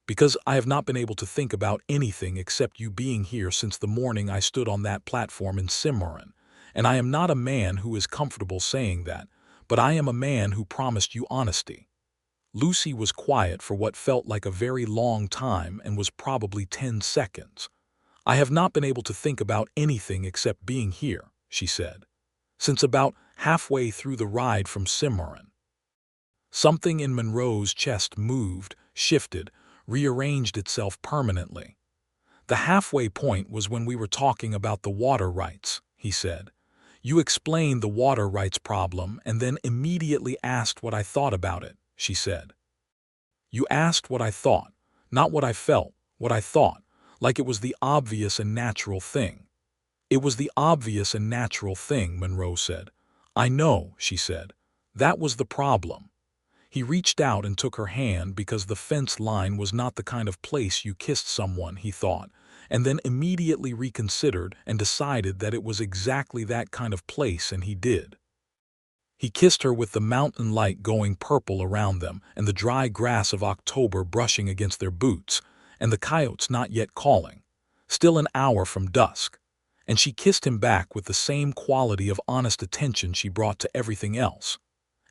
"Because I have not been able to think about anything except you being here since the morning I stood on that platform in Cimarron, and I am not a man who is comfortable saying that, but I am a man who promised you honesty." Lucy was quiet for what felt like a very long time and was probably 10 seconds. "I have not been able to think about anything except being here," she said, "since about halfway through the ride from Cimarron." Something in Monroe's chest moved, shifted, rearranged itself permanently. "The halfway point was when we were talking about the water rights," he said. "You explained the water rights problem and then immediately asked what I thought about it," she said. "You asked what I thought, not what I felt, what I thought, like it was the obvious and natural thing." "It was the obvious and natural thing," Monroe said. "I know," she said. "That was the problem." He reached out and took her hand because the fence line was not the kind of place you kissed someone, he thought, and then immediately reconsidered and decided that it was exactly that kind of place, and he did. He kissed her with the mountain light going purple around them and the dry grass of October brushing against their boots, and the coyotes not yet calling, still an hour from dusk. And she kissed him back with the same quality of honest attention she brought to everything else.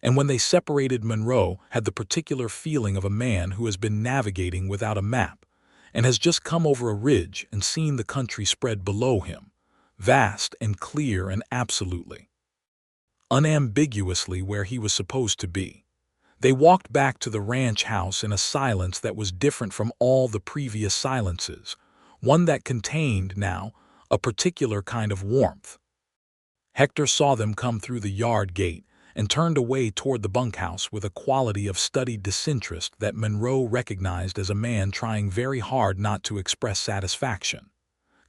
And when they separated, Monroe had the particular feeling of a man who has been navigating without a map and has just come over a ridge and seen the country spread below him, vast and clear and absolutely, unambiguously where he was supposed to be. They walked back to the ranch house in a silence that was different from all the previous silences, one that contained, now, a particular kind of warmth. Hector saw them come through the yard gate and turned away toward the bunkhouse with a quality of studied disinterest that Monroe recognized as a man trying very hard not to express satisfaction.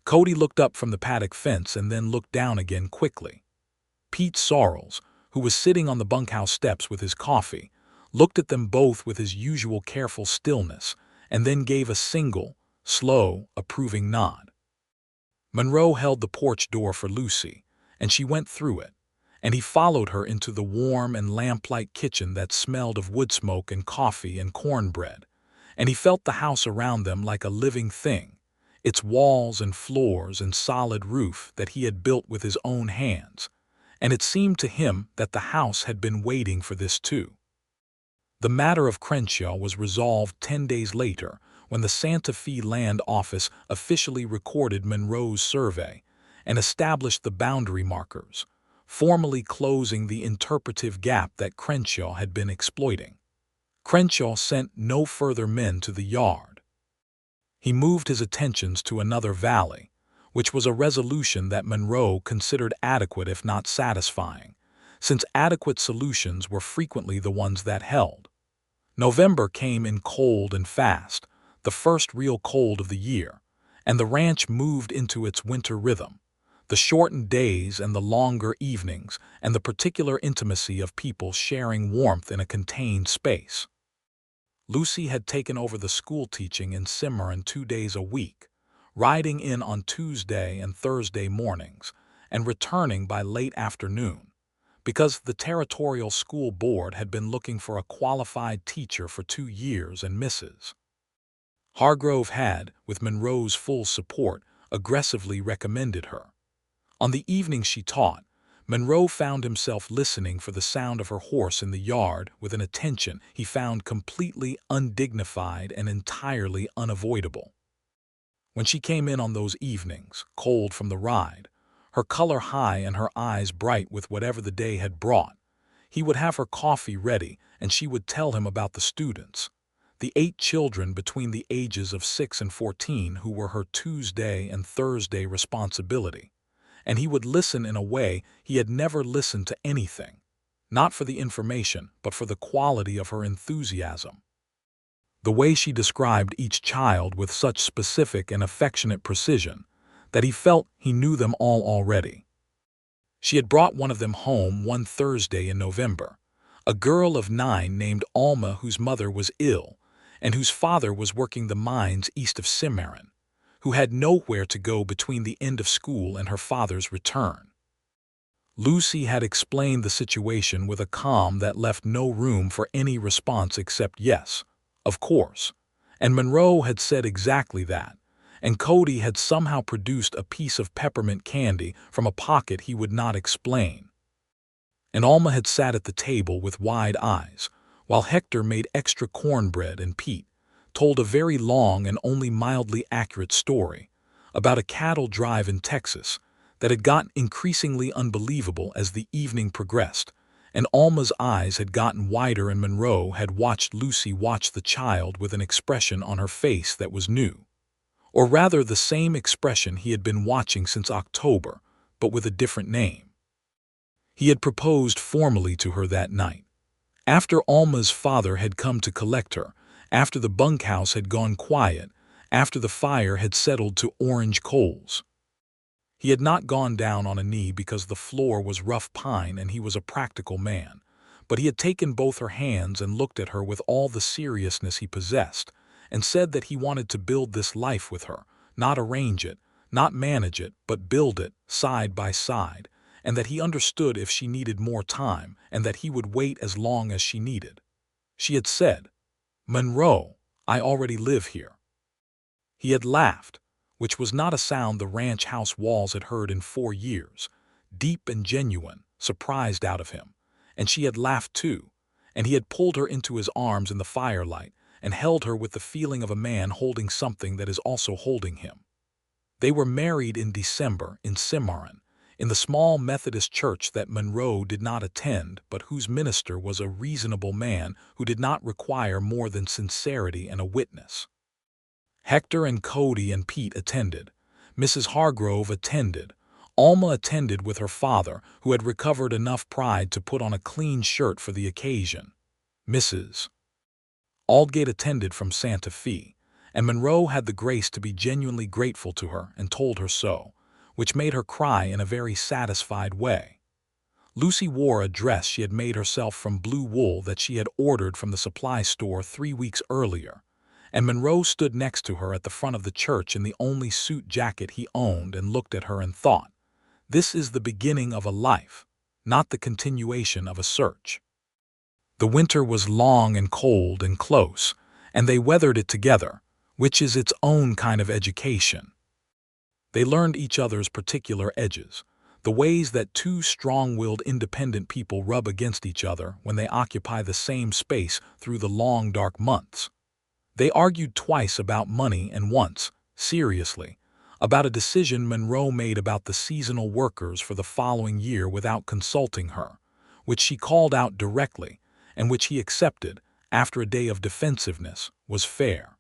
Cody looked up from the paddock fence and then looked down again quickly. Pete Sorrells, who was sitting on the bunkhouse steps with his coffee, looked at them both with his usual careful stillness and then gave a single, slow, approving nod. Monroe held the porch door for Lucy, and she went through it, and he followed her into the warm and lamplight kitchen that smelled of wood smoke and coffee and cornbread, and he felt the house around them like a living thing, its walls and floors and solid roof that he had built with his own hands, and it seemed to him that the house had been waiting for this too. The matter of Crenshaw was resolved 10 days later when the Santa Fe Land Office officially recorded Monroe's survey and established the boundary markers, formally closing the interpretive gap that Crenshaw had been exploiting. Crenshaw sent no further men to the yard. He moved his attentions to another valley, which was a resolution that Monroe considered adequate if not satisfying, since adequate solutions were frequently the ones that held. November came in cold and fast, the first real cold of the year, and the ranch moved into its winter rhythm, the shortened days and the longer evenings and the particular intimacy of people sharing warmth in a contained space. Lucy had taken over the school teaching in Cimarron 2 days a week, riding in on Tuesday and Thursday mornings and returning by late afternoon, because the territorial school board had been looking for a qualified teacher for 2 years, and Mrs. Hargrove had, with Monroe's full support, aggressively recommended her. On the evening she taught, Monroe found himself listening for the sound of her horse in the yard with an attention he found completely undignified and entirely unavoidable. When she came in on those evenings, cold from the ride, her color high and her eyes bright with whatever the day had brought, he would have her coffee ready and she would tell him about the students, the 8 children between the ages of 6 and 14 who were her Tuesday and Thursday responsibility, and he would listen in a way he had never listened to anything, not for the information but for the quality of her enthusiasm. The way she described each child with such specific and affectionate precision that he felt he knew them all already. She had brought one of them home one Thursday in November, a girl of 9 named Alma whose mother was ill and whose father was working the mines east of Cimarron, who had nowhere to go between the end of school and her father's return. Lucy had explained the situation with a calm that left no room for any response except yes, of course, and Monroe had said exactly that, and Cody had somehow produced a piece of peppermint candy from a pocket he would not explain. And Alma had sat at the table with wide eyes, while Hector made extra cornbread and Pete told a very long and only mildly accurate story about a cattle drive in Texas that had gotten increasingly unbelievable as the evening progressed, and Alma's eyes had gotten wider and Monroe had watched Lucy watch the child with an expression on her face that was new. Or rather the same expression he had been watching since October, but with a different name. He had proposed formally to her that night, after Alma's father had come to collect her, after the bunkhouse had gone quiet, after the fire had settled to orange coals. He had not gone down on a knee because the floor was rough pine and he was a practical man, but he had taken both her hands and looked at her with all the seriousness he possessed, and said that he wanted to build this life with her, not arrange it, not manage it, but build it, side by side, and that he understood if she needed more time, and that he would wait as long as she needed. She had said, "Monroe, I already live here." He had laughed, which was not a sound the ranch house walls had heard in 4 years, deep and genuine, surprised out of him, and she had laughed too, and he had pulled her into his arms in the firelight and held her with the feeling of a man holding something that is also holding him. They were married in December in Cimarron, in the small Methodist church that Monroe did not attend, but whose minister was a reasonable man who did not require more than sincerity and a witness. Hector and Cody and Pete attended. Mrs. Hargrove attended. Alma attended with her father, who had recovered enough pride to put on a clean shirt for the occasion. Mrs. Aldgate attended from Santa Fe, and Monroe had the grace to be genuinely grateful to her and told her so, which made her cry in a very satisfied way. Lucy wore a dress she had made herself from blue wool that she had ordered from the supply store 3 weeks earlier, and Monroe stood next to her at the front of the church in the only suit jacket he owned and looked at her and thought, "This is the beginning of a life, not the continuation of a search." The winter was long and cold and close, and they weathered it together, which is its own kind of education. They learned each other's particular edges, the ways that two strong-willed independent people rub against each other when they occupy the same space through the long dark months. They argued twice about money and once, seriously, about a decision Monroe made about the seasonal workers for the following year without consulting her, which she called out directly, and which he accepted, after a day of defensiveness, was fair.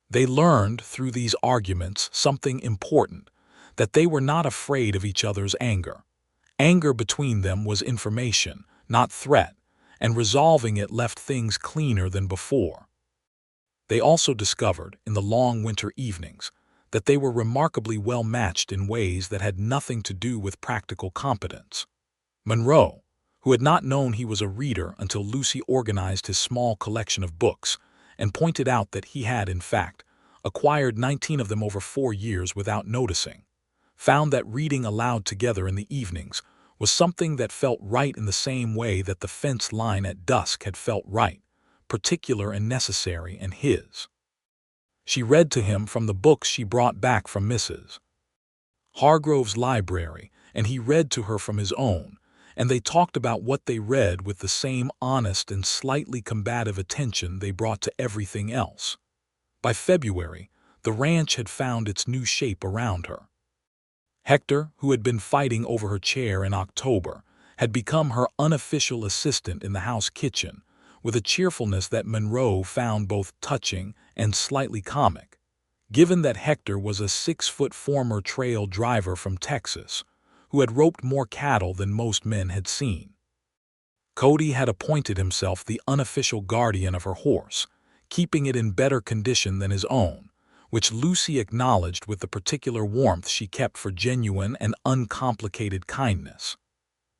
They learned, through these arguments, something important, that they were not afraid of each other's anger. Anger between them was information, not threat, and resolving it left things cleaner than before. They also discovered, in the long winter evenings, that they were remarkably well matched in ways that had nothing to do with practical competence. Monroe, who had not known he was a reader until Lucy organized his small collection of books and pointed out that he had, in fact, acquired 19 of them over 4 years without noticing, found that reading aloud together in the evenings was something that felt right in the same way that the fence line at dusk had felt right, particular and necessary, and his. She read to him from the books she brought back from Mrs. Hargrove's library, and he read to her from his own, and they talked about what they read with the same honest and slightly combative attention they brought to everything else. By February, the ranch had found its new shape around her. Hector, who had been fighting over her chair in October, had become her unofficial assistant in the house kitchen, with a cheerfulness that Monroe found both touching and slightly comic, given that Hector was a 6-foot former trail driver from Texas, who had roped more cattle than most men had seen. Cody had appointed himself the unofficial guardian of her horse, keeping it in better condition than his own, which Lucy acknowledged with the particular warmth she kept for genuine and uncomplicated kindness.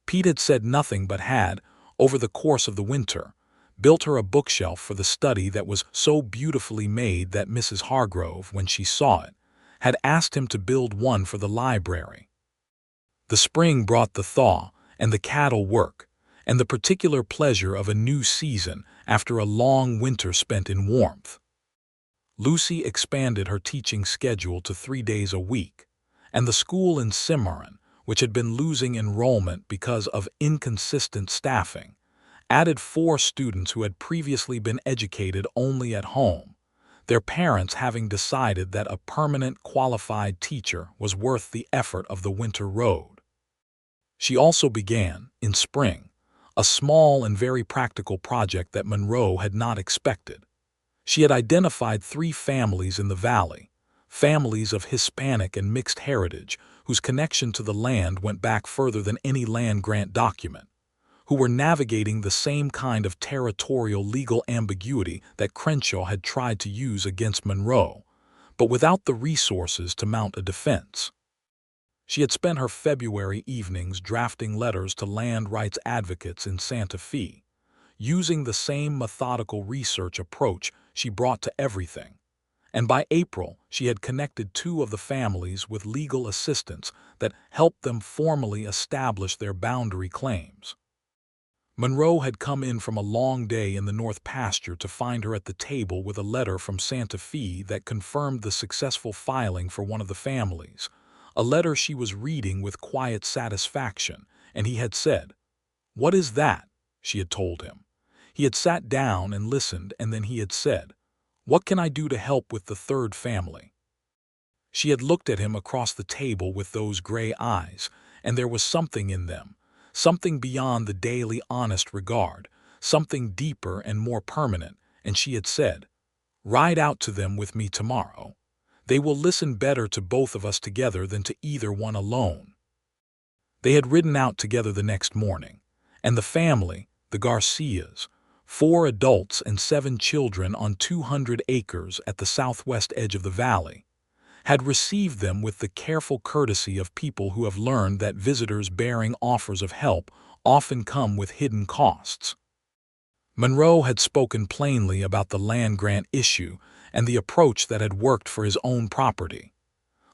Pete had said nothing but had, over the course of the winter, built her a bookshelf for the study that was so beautifully made that Mrs. Hargrove, when she saw it, had asked him to build one for the library. The spring brought the thaw and the cattle work, and the particular pleasure of a new season after a long winter spent in warmth. Lucy expanded her teaching schedule to 3 days a week, and the school in Cimarron, which had been losing enrollment because of inconsistent staffing, added 4 students who had previously been educated only at home, their parents having decided that a permanent qualified teacher was worth the effort of the winter road. She also began, in spring, a small and very practical project that Monroe had not expected. She had identified 3 families in the valley, families of Hispanic and mixed heritage whose connection to the land went back further than any land grant document, who were navigating the same kind of territorial legal ambiguity that Crenshaw had tried to use against Monroe, but without the resources to mount a defense. She had spent her February evenings drafting letters to land rights advocates in Santa Fe, using the same methodical research approach she brought to everything. And by April, she had connected two of the families with legal assistance that helped them formally establish their boundary claims. Monroe had come in from a long day in the North Pasture to find her at the table with a letter from Santa Fe that confirmed the successful filing for one of the families, a letter she was reading with quiet satisfaction, and he had said, "What is that?" she had told him. He had sat down and listened, and then he had said, "What can I do to help with the third family?" She had looked at him across the table with those gray eyes, and there was something in them, something beyond the daily honest regard, something deeper and more permanent, and she had said, "Ride out to them with me tomorrow. They will listen better to both of us together than to either one alone." They had ridden out together the next morning, and the family, the Garcias, 4 adults and 7 children on 200 acres at the southwest edge of the valley, had received them with the careful courtesy of people who have learned that visitors bearing offers of help often come with hidden costs. Monroe had spoken plainly about the land grant issue and the approach that had worked for his own property.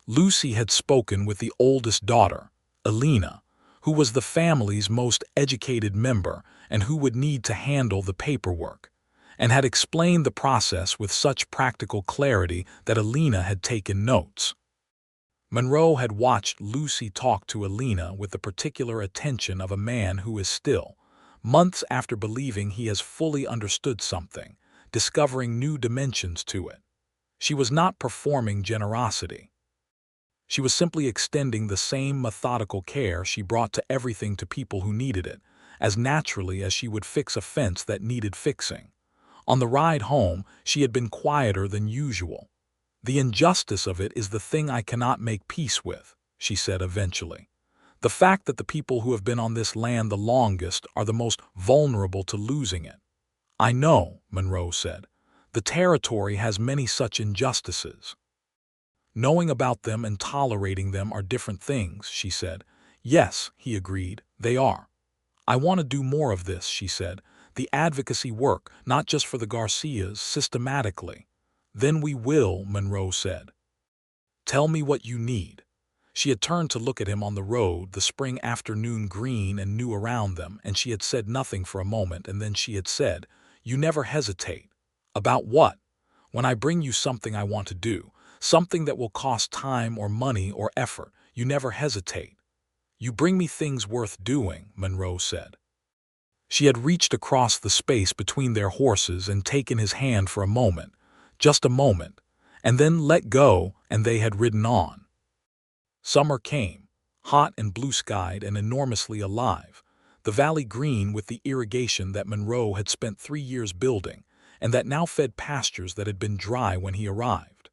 Lucy had spoken with the oldest daughter, Elena, who was the family's most educated member and who would need to handle the paperwork, and had explained the process with such practical clarity that Elena had taken notes. Monroe had watched Lucy talk to Elena with the particular attention of a man who is still, months after believing he has fully understood something, discovering new dimensions to it. She was not performing generosity. She was simply extending the same methodical care she brought to everything to people who needed it, as naturally as she would fix a fence that needed fixing. On the ride home, she had been quieter than usual. "The injustice of it is the thing I cannot make peace with," she said eventually. "The fact that the people who have been on this land the longest are the most vulnerable to losing it." "I know," Monroe said. "The territory has many such injustices." "Knowing about them and tolerating them are different things," she said. "Yes," he agreed, "they are." "I want to do more of this," she said. "The advocacy work, not just for the Garcias, systematically." "Then we will," Monroe said. "Tell me what you need." She had turned to look at him on the road, the spring afternoon green and new around them, and she had said nothing for a moment, and then she had said, "You never hesitate." "About what?" "When I bring you something I want to do, something that will cost time or money or effort, you never hesitate." "You bring me things worth doing," Monroe said. She had reached across the space between their horses and taken his hand for a moment, just a moment, and then let go, and they had ridden on. Summer came, hot and blue-skied and enormously alive, the valley green with the irrigation that Monroe had spent 3 years building, and that now fed pastures that had been dry when he arrived.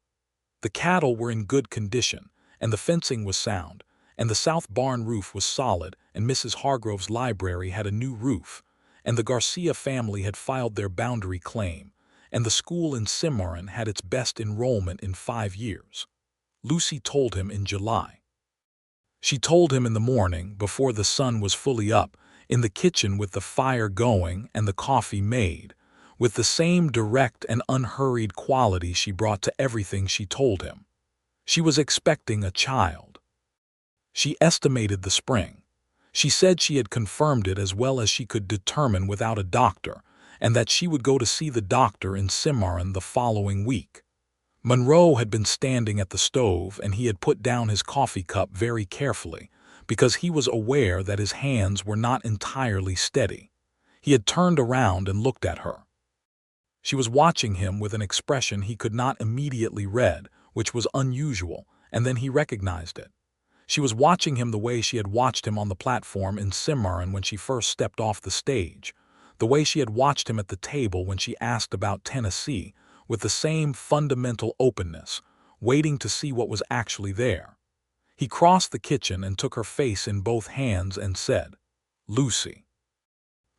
The cattle were in good condition, and the fencing was sound, and the south barn roof was solid, and Mrs. Hargrove's library had a new roof, and the Garcia family had filed their boundary claim, and the school in Cimarron had its best enrollment in 5 years. Lucy told him in July. She told him in the morning, before the sun was fully up, in the kitchen with the fire going and the coffee made, with the same direct and unhurried quality she brought to everything she told him. She was expecting a child. She estimated the spring. She said she had confirmed it as well as she could determine without a doctor, and that she would go to see the doctor in Cimarron the following week. Monroe had been standing at the stove, and he had put down his coffee cup very carefully, because he was aware that his hands were not entirely steady. He had turned around and looked at her. She was watching him with an expression he could not immediately read, which was unusual, and then he recognized it. She was watching him the way she had watched him on the platform in Cimarron when she first stepped off the stage, the way she had watched him at the table when she asked about Tennessee, with the same fundamental openness, waiting to see what was actually there. He crossed the kitchen and took her face in both hands and said, "Lucy."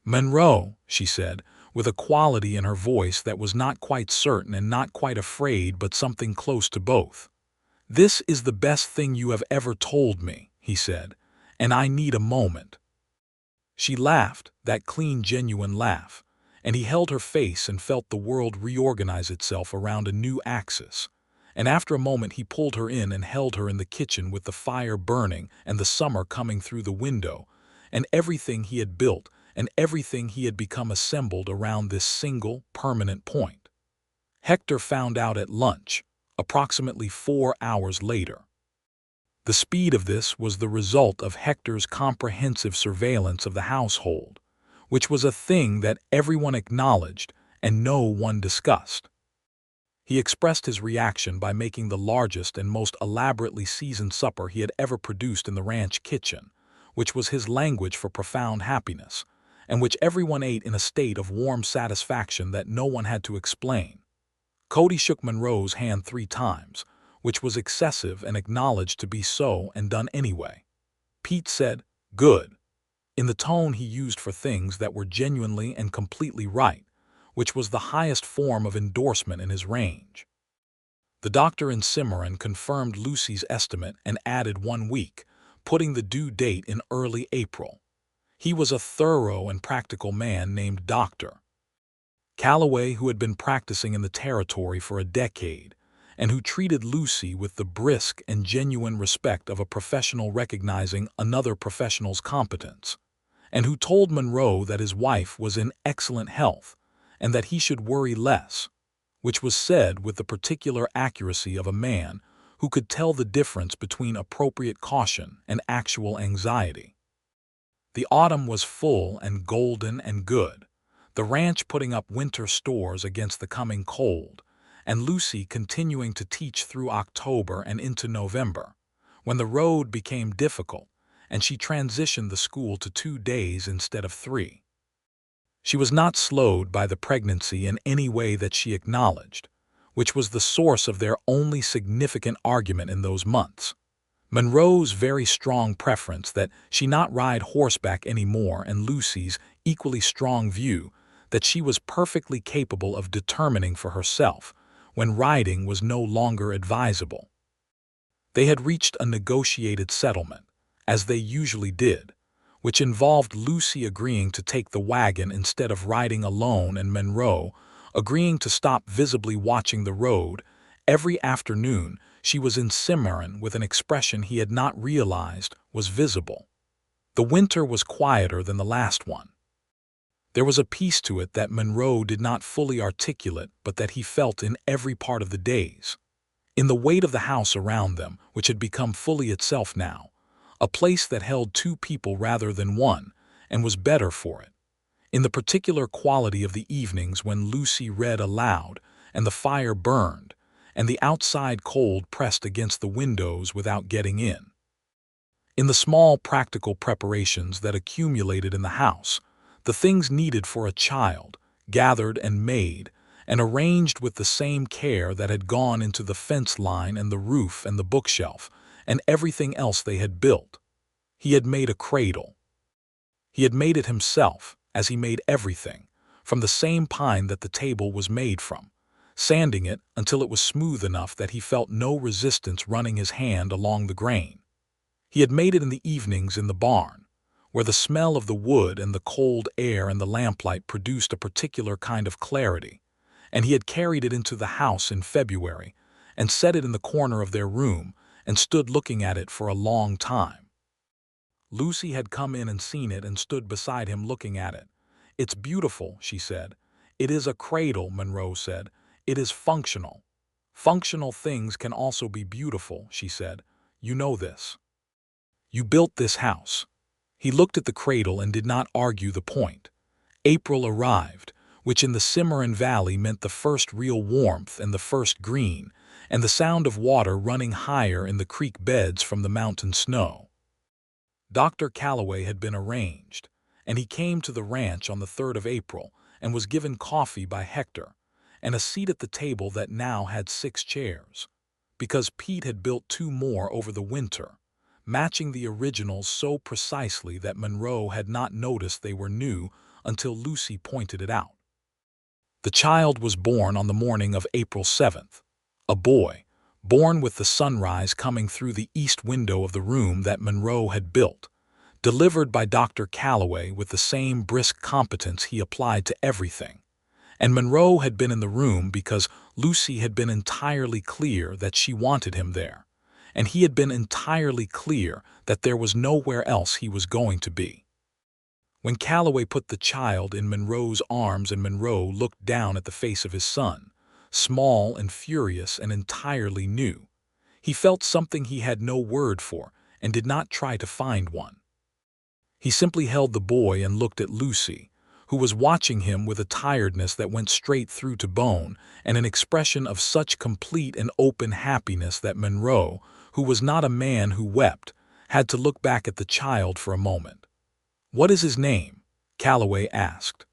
"Monroe," she said, with a quality in her voice that was not quite certain and not quite afraid, but something close to both. "This is the best thing you have ever told me," he said, "and I need a moment." She laughed, that clean, genuine laugh, and he held her face and felt the world reorganize itself around a new axis. And after a moment he pulled her in and held her in the kitchen with the fire burning and the summer coming through the window, and everything he had built and everything he had become assembled around this single, permanent point. Hector found out at lunch, approximately 4 hours later. The speed of this was the result of Hector's comprehensive surveillance of the household, which was a thing that everyone acknowledged and no one discussed. He expressed his reaction by making the largest and most elaborately seasoned supper he had ever produced in the ranch kitchen, which was his language for profound happiness, and which everyone ate in a state of warm satisfaction that no one had to explain. Cody shook Monroe's hand 3 times, which was excessive and acknowledged to be so and done anyway. Pete said, "Good," in the tone he used for things that were genuinely and completely right, which was the highest form of endorsement in his range. The doctor in Cimarron confirmed Lucy's estimate and added 1 week, putting the due date in early April. He was a thorough and practical man named Dr. Calloway, who had been practicing in the territory for a decade, and who treated Lucy with the brisk and genuine respect of a professional recognizing another professional's competence, and who told Monroe that his wife was in excellent health and that he should worry less, which was said with the particular accuracy of a man who could tell the difference between appropriate caution and actual anxiety. The autumn was full and golden and good, the ranch putting up winter stores against the coming cold, and Lucy continuing to teach through October and into November, when the road became difficult and she transitioned the school to 2 days instead of 3. She was not slowed by the pregnancy in any way that she acknowledged, which was the source of their only significant argument in those months. Monroe's very strong preference that she not ride horseback anymore, and Lucy's equally strong view that she was perfectly capable of determining for herself when riding was no longer advisable. They had reached a negotiated settlement, as they usually did, which involved Lucy agreeing to take the wagon instead of riding alone and Monroe agreeing to stop visibly watching the road. Every afternoon she was in Cimarron with an expression he had not realized was visible. The winter was quieter than the last one. There was a peace to it that Monroe did not fully articulate, but that he felt in every part of the days. In the weight of the house around them, which had become fully itself now, a place that held 2 people rather than 1, and was better for it. In the particular quality of the evenings when Lucy read aloud, and the fire burned, and the outside cold pressed against the windows without getting in. In the small practical preparations that accumulated in the house, the things needed for a child, gathered and made, and arranged with the same care that had gone into the fence line and the roof and the bookshelf, and everything else they had built. He had made a cradle. He had made it himself, as he made everything, from the same pine that the table was made from, sanding it until it was smooth enough that he felt no resistance running his hand along the grain. He had made it in the evenings in the barn, where the smell of the wood and the cold air and the lamplight produced a particular kind of clarity, and he had carried it into the house in February and set it in the corner of their room and stood looking at it for a long time. Lucy had come in and seen it and stood beside him looking at it. "It's beautiful," she said. "It is a cradle," Monroe said. "It is functional." "Functional things can also be beautiful," she said. "You know this. You built this house." He looked at the cradle and did not argue the point. April arrived, which in the Cimarron Valley meant the first real warmth and the first green, and the sound of water running higher in the creek beds from the mountain snow. Dr. Calloway had been arranged, and he came to the ranch on the 3rd of April and was given coffee by Hector, and a seat at the table that now had 6 chairs, because Pete had built 2 more over the winter, matching the originals so precisely that Monroe had not noticed they were new until Lucy pointed it out. The child was born on the morning of April 7th, a boy, born with the sunrise coming through the east window of the room that Monroe had built, delivered by Dr. Calloway with the same brisk competence he applied to everything. And Monroe had been in the room because Lucy had been entirely clear that she wanted him there, and he had been entirely clear that there was nowhere else he was going to be. When Calloway put the child in Monroe's arms and Monroe looked down at the face of his son, small and furious and entirely new, he felt something he had no word for and did not try to find one. He simply held the boy and looked at Lucy, who was watching him with a tiredness that went straight through to bone and an expression of such complete and open happiness that Monroe, who was not a man who wept, had to look back at the child for a moment. "What is his name?" Calloway asked.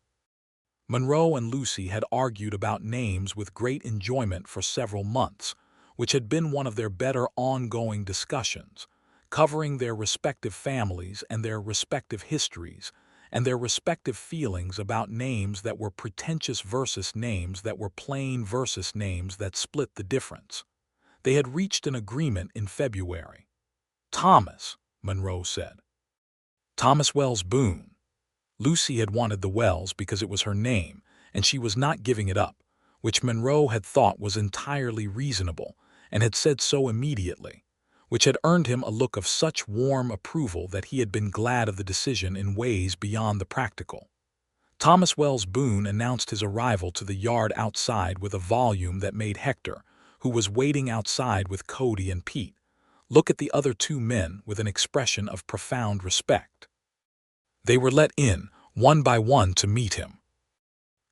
Monroe and Lucy had argued about names with great enjoyment for several months, which had been one of their better ongoing discussions, covering their respective families and their respective histories, and their respective feelings about names that were pretentious versus names that were plain versus names that split the difference. They had reached an agreement in February. "Thomas," Monroe said. "Thomas Wells Boone." Lucy had wanted the Wells because it was her name, and she was not giving it up, which Monroe had thought was entirely reasonable, and had said so immediately, which had earned him a look of such warm approval that he had been glad of the decision in ways beyond the practical. Thomas Wells Boone announced his arrival to the yard outside with a volume that made Hector, who was waiting outside with Cody and Pete, look at the other two men with an expression of profound respect. They were let in, one by one, to meet him.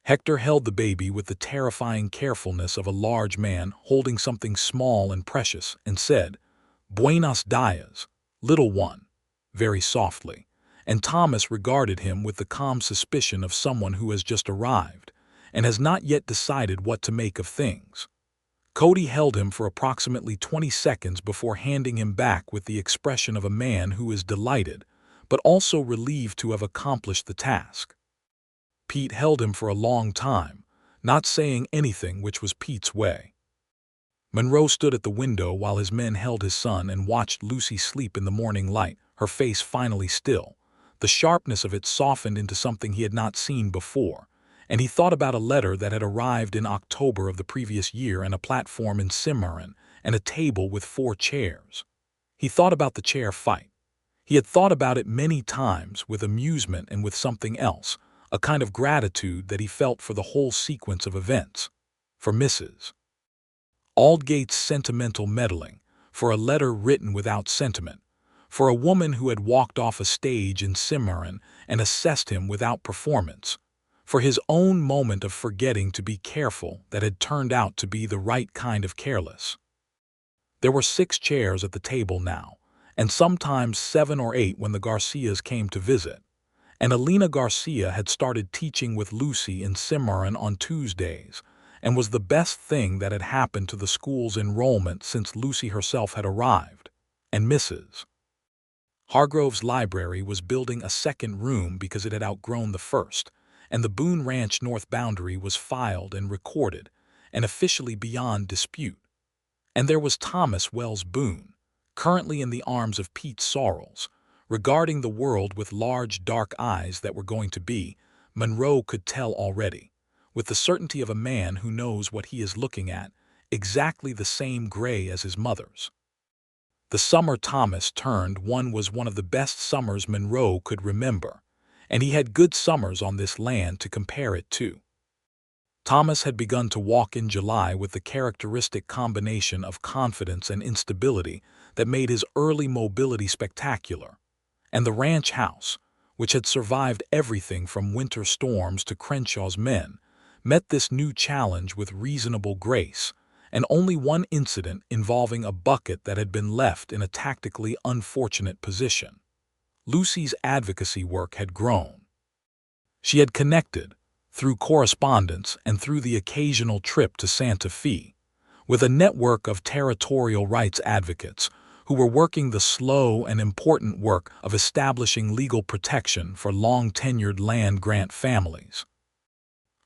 Hector held the baby with the terrifying carefulness of a large man holding something small and precious, and said, "Buenos dias, little one," very softly, and Thomas regarded him with the calm suspicion of someone who has just arrived and has not yet decided what to make of things. Cody held him for approximately 20 seconds before handing him back with the expression of a man who is delighted, but also relieved to have accomplished the task. Pete held him for a long time, not saying anything, which was Pete's way. Monroe stood at the window while his men held his son and watched Lucy sleep in the morning light, her face finally still. The sharpness of it softened into something he had not seen before, and he thought about a letter that had arrived in October of the previous year and a platform in Cimarron and a table with 4 chairs. He thought about the chair fight. He had thought about it many times with amusement and with something else, a kind of gratitude that he felt for the whole sequence of events, for Mrs. Aldgate's sentimental meddling, for a letter written without sentiment, for a woman who had walked off a stage in Cimarron and assessed him without performance, for his own moment of forgetting to be careful that had turned out to be the right kind of careless. There were 6 chairs at the table now, and sometimes 7 or 8 when the Garcias came to visit, and Alina Garcia had started teaching with Lucy in Cimarron on Tuesdays, and was the best thing that had happened to the school's enrollment since Lucy herself had arrived, and Mrs. Hargrove's library was building a second room because it had outgrown the first, and the Boone Ranch north boundary was filed and recorded, and officially beyond dispute. And there was Thomas Wells Boone, currently in the arms of Pete Sorrells, regarding the world with large dark eyes that were going to be, Monroe could tell already, with the certainty of a man who knows what he is looking at, exactly the same gray as his mother's. The summer Thomas turned one was one of the best summers Monroe could remember, and he had good summers on this land to compare it to. Thomas had begun to walk in July with the characteristic combination of confidence and instability that made his early mobility spectacular, and the ranch house, which had survived everything from winter storms to Crenshaw's men, met this new challenge with reasonable grace, and only one incident involving a bucket that had been left in a tactically unfortunate position. Lucy's advocacy work had grown. She had connected, through correspondence and through the occasional trip to Santa Fe, with a network of territorial rights advocates who were working the slow and important work of establishing legal protection for long-tenured land-grant families.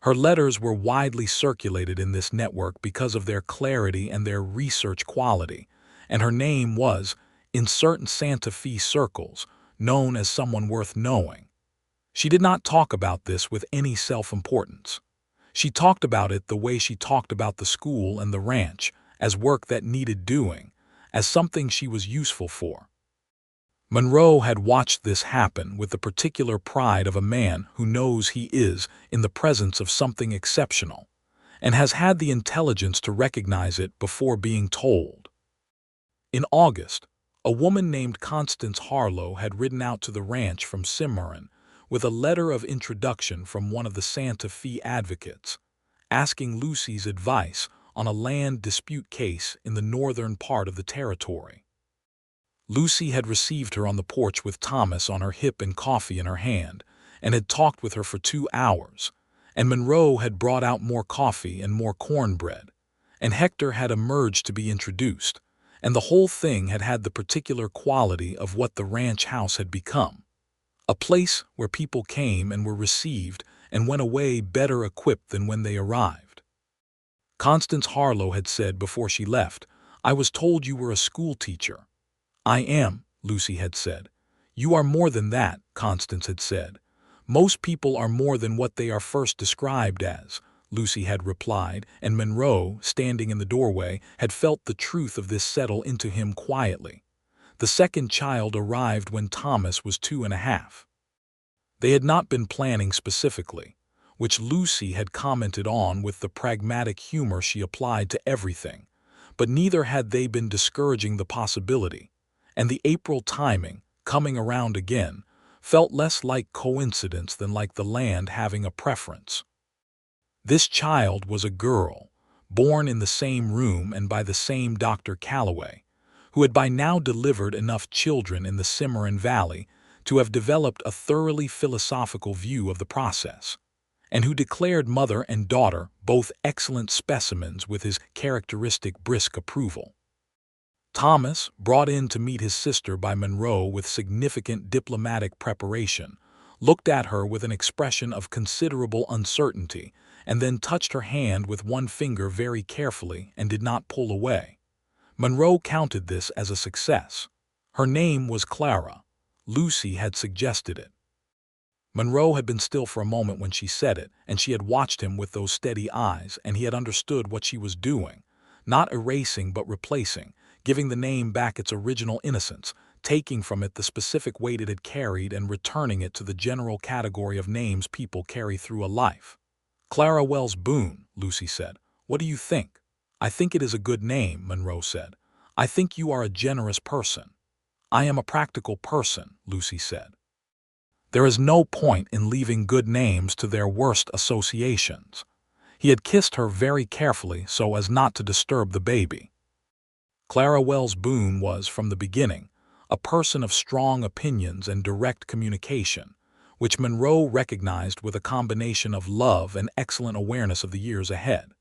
Her letters were widely circulated in this network because of their clarity and their research quality, and her name was, in certain Santa Fe circles, known as someone worth knowing. She did not talk about this with any self-importance. She talked about it the way she talked about the school and the ranch, as work that needed doing, as something she was useful for. Monroe had watched this happen with the particular pride of a man who knows he is in the presence of something exceptional, and has had the intelligence to recognize it before being told. In August, a woman named Constance Harlow had ridden out to the ranch from Cimarron with a letter of introduction from one of the Santa Fe advocates, asking Lucy's advice on a land dispute case in the northern part of the territory. Lucy had received her on the porch with Thomas on her hip and coffee in her hand, and had talked with her for 2 hours, and Monroe had brought out more coffee and more cornbread, and Hector had emerged to be introduced, and the whole thing had had the particular quality of what the ranch house had become, a place where people came and were received and went away better equipped than when they arrived. Constance Harlow had said before she left, "I was told you were a schoolteacher." "I am," Lucy had said. "You are more than that," Constance had said. "Most people are more than what they are first described as," Lucy had replied, and Monroe, standing in the doorway, had felt the truth of this settle into him quietly. The second child arrived when Thomas was 2.5. They had not been planning specifically, which Lucy had commented on with the pragmatic humor she applied to everything, but neither had they been discouraging the possibility, and the April timing, coming around again, felt less like coincidence than like the land having a preference. This child was a girl, born in the same room and by the same Dr. Calloway, who had by now delivered enough children in the Cimarron Valley to have developed a thoroughly philosophical view of the process, and who declared mother and daughter both excellent specimens with his characteristic brisk approval. Thomas, brought in to meet his sister by Monroe with significant diplomatic preparation, looked at her with an expression of considerable uncertainty, and then touched her hand with one finger very carefully and did not pull away. Monroe counted this as a success. Her name was Clara. Lucy had suggested it. Monroe had been still for a moment when she said it, and she had watched him with those steady eyes, and he had understood what she was doing, not erasing but replacing, giving the name back its original innocence, taking from it the specific weight it had carried and returning it to the general category of names people carry through a life. "Clara Wells Boone," Lucy said. "What do you think?" "I think it is a good name," Monroe said. "I think you are a generous person." "I am a practical person," Lucy said. There is no point in leaving good names to their worst associations. He had kissed her very carefully so as not to disturb the baby. Clara Wells Boone was, from the beginning, a person of strong opinions and direct communication, which Monroe recognized with a combination of love and excellent awareness of the years ahead.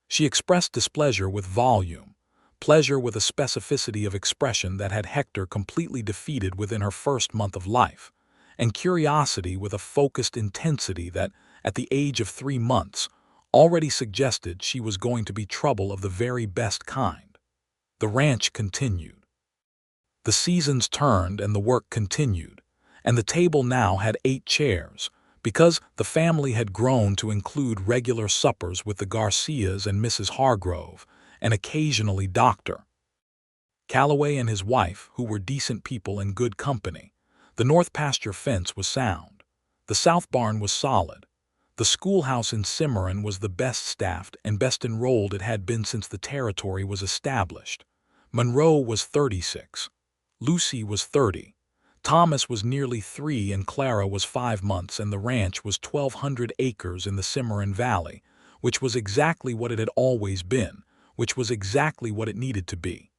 She expressed displeasure with volume, pleasure with a specificity of expression that had Hector completely defeated within her first month of life, and curiosity with a focused intensity that, at the age of 3 months, already suggested she was going to be trouble of the very best kind. The ranch continued. The seasons turned and the work continued, and the table now had 8 chairs, because the family had grown to include regular suppers with the Garcias and Mrs. Hargrove, and occasionally Dr. Calloway and his wife, who were decent people and good company. The north pasture fence was sound. The south barn was solid. The schoolhouse in Cimarron was the best staffed and best enrolled it had been since the territory was established. Monroe was 36. Lucy was 30. Thomas was nearly 3 and Clara was 5 months, and the ranch was 1,200 acres in the Cimarron Valley, which was exactly what it had always been, which was exactly what it needed to be.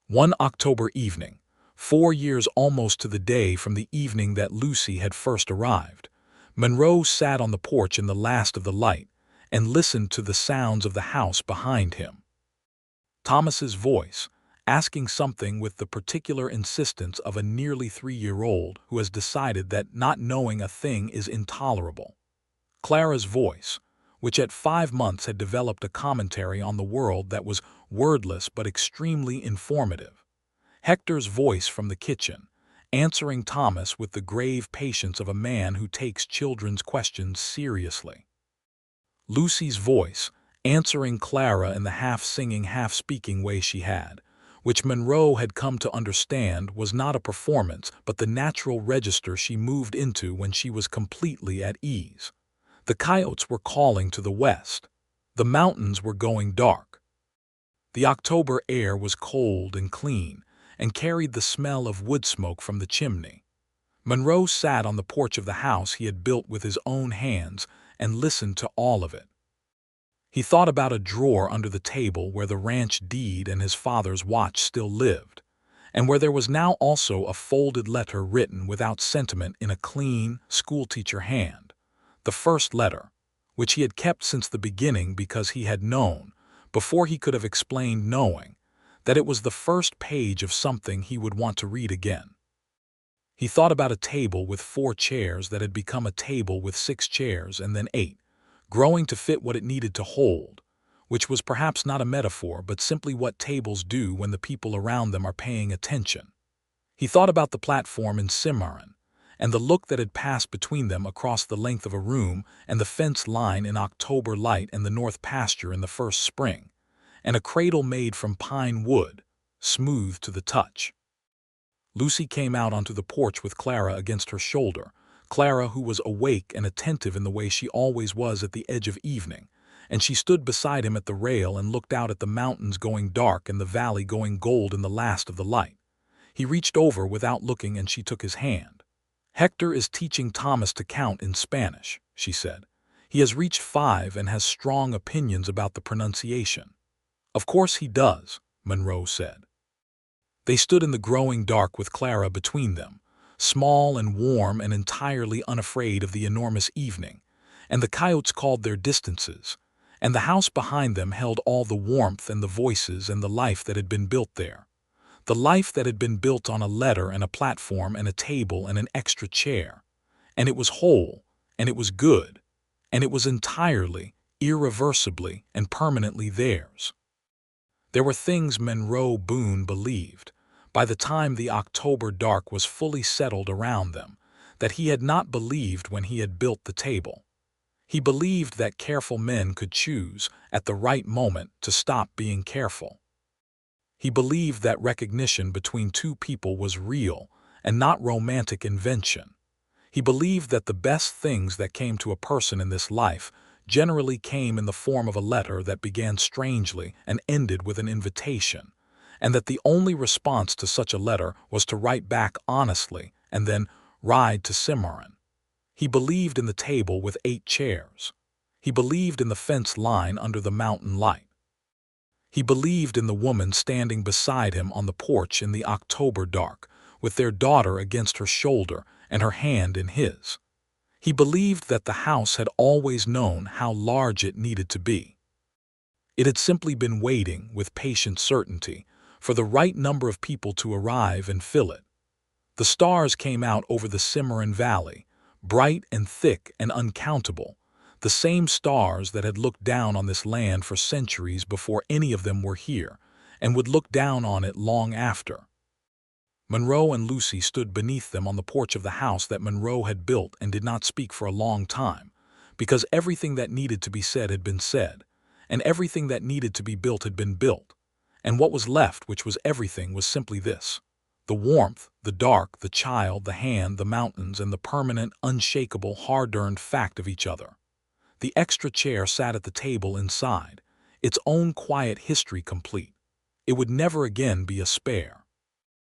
One October evening, 4 years almost to the day from the evening that Lucy had first arrived, Monroe sat on the porch in the last of the light and listened to the sounds of the house behind him. Thomas's voice, asking something with the particular insistence of a nearly 3-year-old who has decided that not knowing a thing is intolerable. Clara's voice, which at 5 months had developed a commentary on the world that was wordless but extremely informative. Hector's voice from the kitchen, answering Thomas with the grave patience of a man who takes children's questions seriously. Lucy's voice, answering Clara in the half-singing, half-speaking way she had, which Monroe had come to understand was not a performance but the natural register she moved into when she was completely at ease. The coyotes were calling to the west. The mountains were going dark. The October air was cold and clean, and carried the smell of wood smoke from the chimney. Monroe sat on the porch of the house he had built with his own hands and listened to all of it. He thought about a drawer under the table where the ranch deed and his father's watch still lived, and where there was now also a folded letter written without sentiment in a clean, schoolteacher hand. The first letter, which he had kept since the beginning because he had known, before he could have explained knowing, that it was the first page of something he would want to read again. He thought about a table with 4 chairs that had become a table with 6 chairs and then 8, growing to fit what it needed to hold, which was perhaps not a metaphor but simply what tables do when the people around them are paying attention. He thought about the platform in Cimarron, and the look that had passed between them across the length of a room and the fence line in October light and the north pasture in the first spring, and a cradle made from pine wood, smooth to the touch. Lucy came out onto the porch with Clara against her shoulder, Clara who was awake and attentive in the way she always was at the edge of evening, and she stood beside him at the rail and looked out at the mountains going dark and the valley going gold in the last of the light. He reached over without looking and she took his hand. "Hector is teaching Thomas to count in Spanish," she said. "He has reached 5 and has strong opinions about the pronunciation." "Of course he does," Monroe said. They stood in the growing dark with Clara between them, small and warm and entirely unafraid of the enormous evening, and the coyotes called their distances, and the house behind them held all the warmth and the voices and the life that had been built there. The life that had been built on a letter and a platform and a table and an extra chair. And it was whole, and it was good, and it was entirely, irreversibly, and permanently theirs. There were things Monroe Boone believed, by the time the October dark was fully settled around them, that he had not believed when he had built the table. He believed that careful men could choose, at the right moment, to stop being careful. He believed that recognition between 2 people was real and not romantic invention. He believed that the best things that came to a person in this life generally came in the form of a letter that began strangely and ended with an invitation, and that the only response to such a letter was to write back honestly and then ride to Cimarron. He believed in the table with 8 chairs. He believed in the fence line under the mountain light. He believed in the woman standing beside him on the porch in the October dark, with their daughter against her shoulder and her hand in his. He believed that the house had always known how large it needed to be. It had simply been waiting, with patient certainty, for the right number of people to arrive and fill it. The stars came out over the Cimarron Valley, bright and thick and uncountable, the same stars that had looked down on this land for centuries before any of them were here, and would look down on it long after. Monroe and Lucy stood beneath them on the porch of the house that Monroe had built and did not speak for a long time, because everything that needed to be said had been said, and everything that needed to be built had been built, and what was left, which was everything, was simply this: the warmth, the dark, the child, the hand, the mountains, and the permanent, unshakable, hard-earned fact of each other. The extra chair sat at the table inside, its own quiet history complete. It would never again be a spare.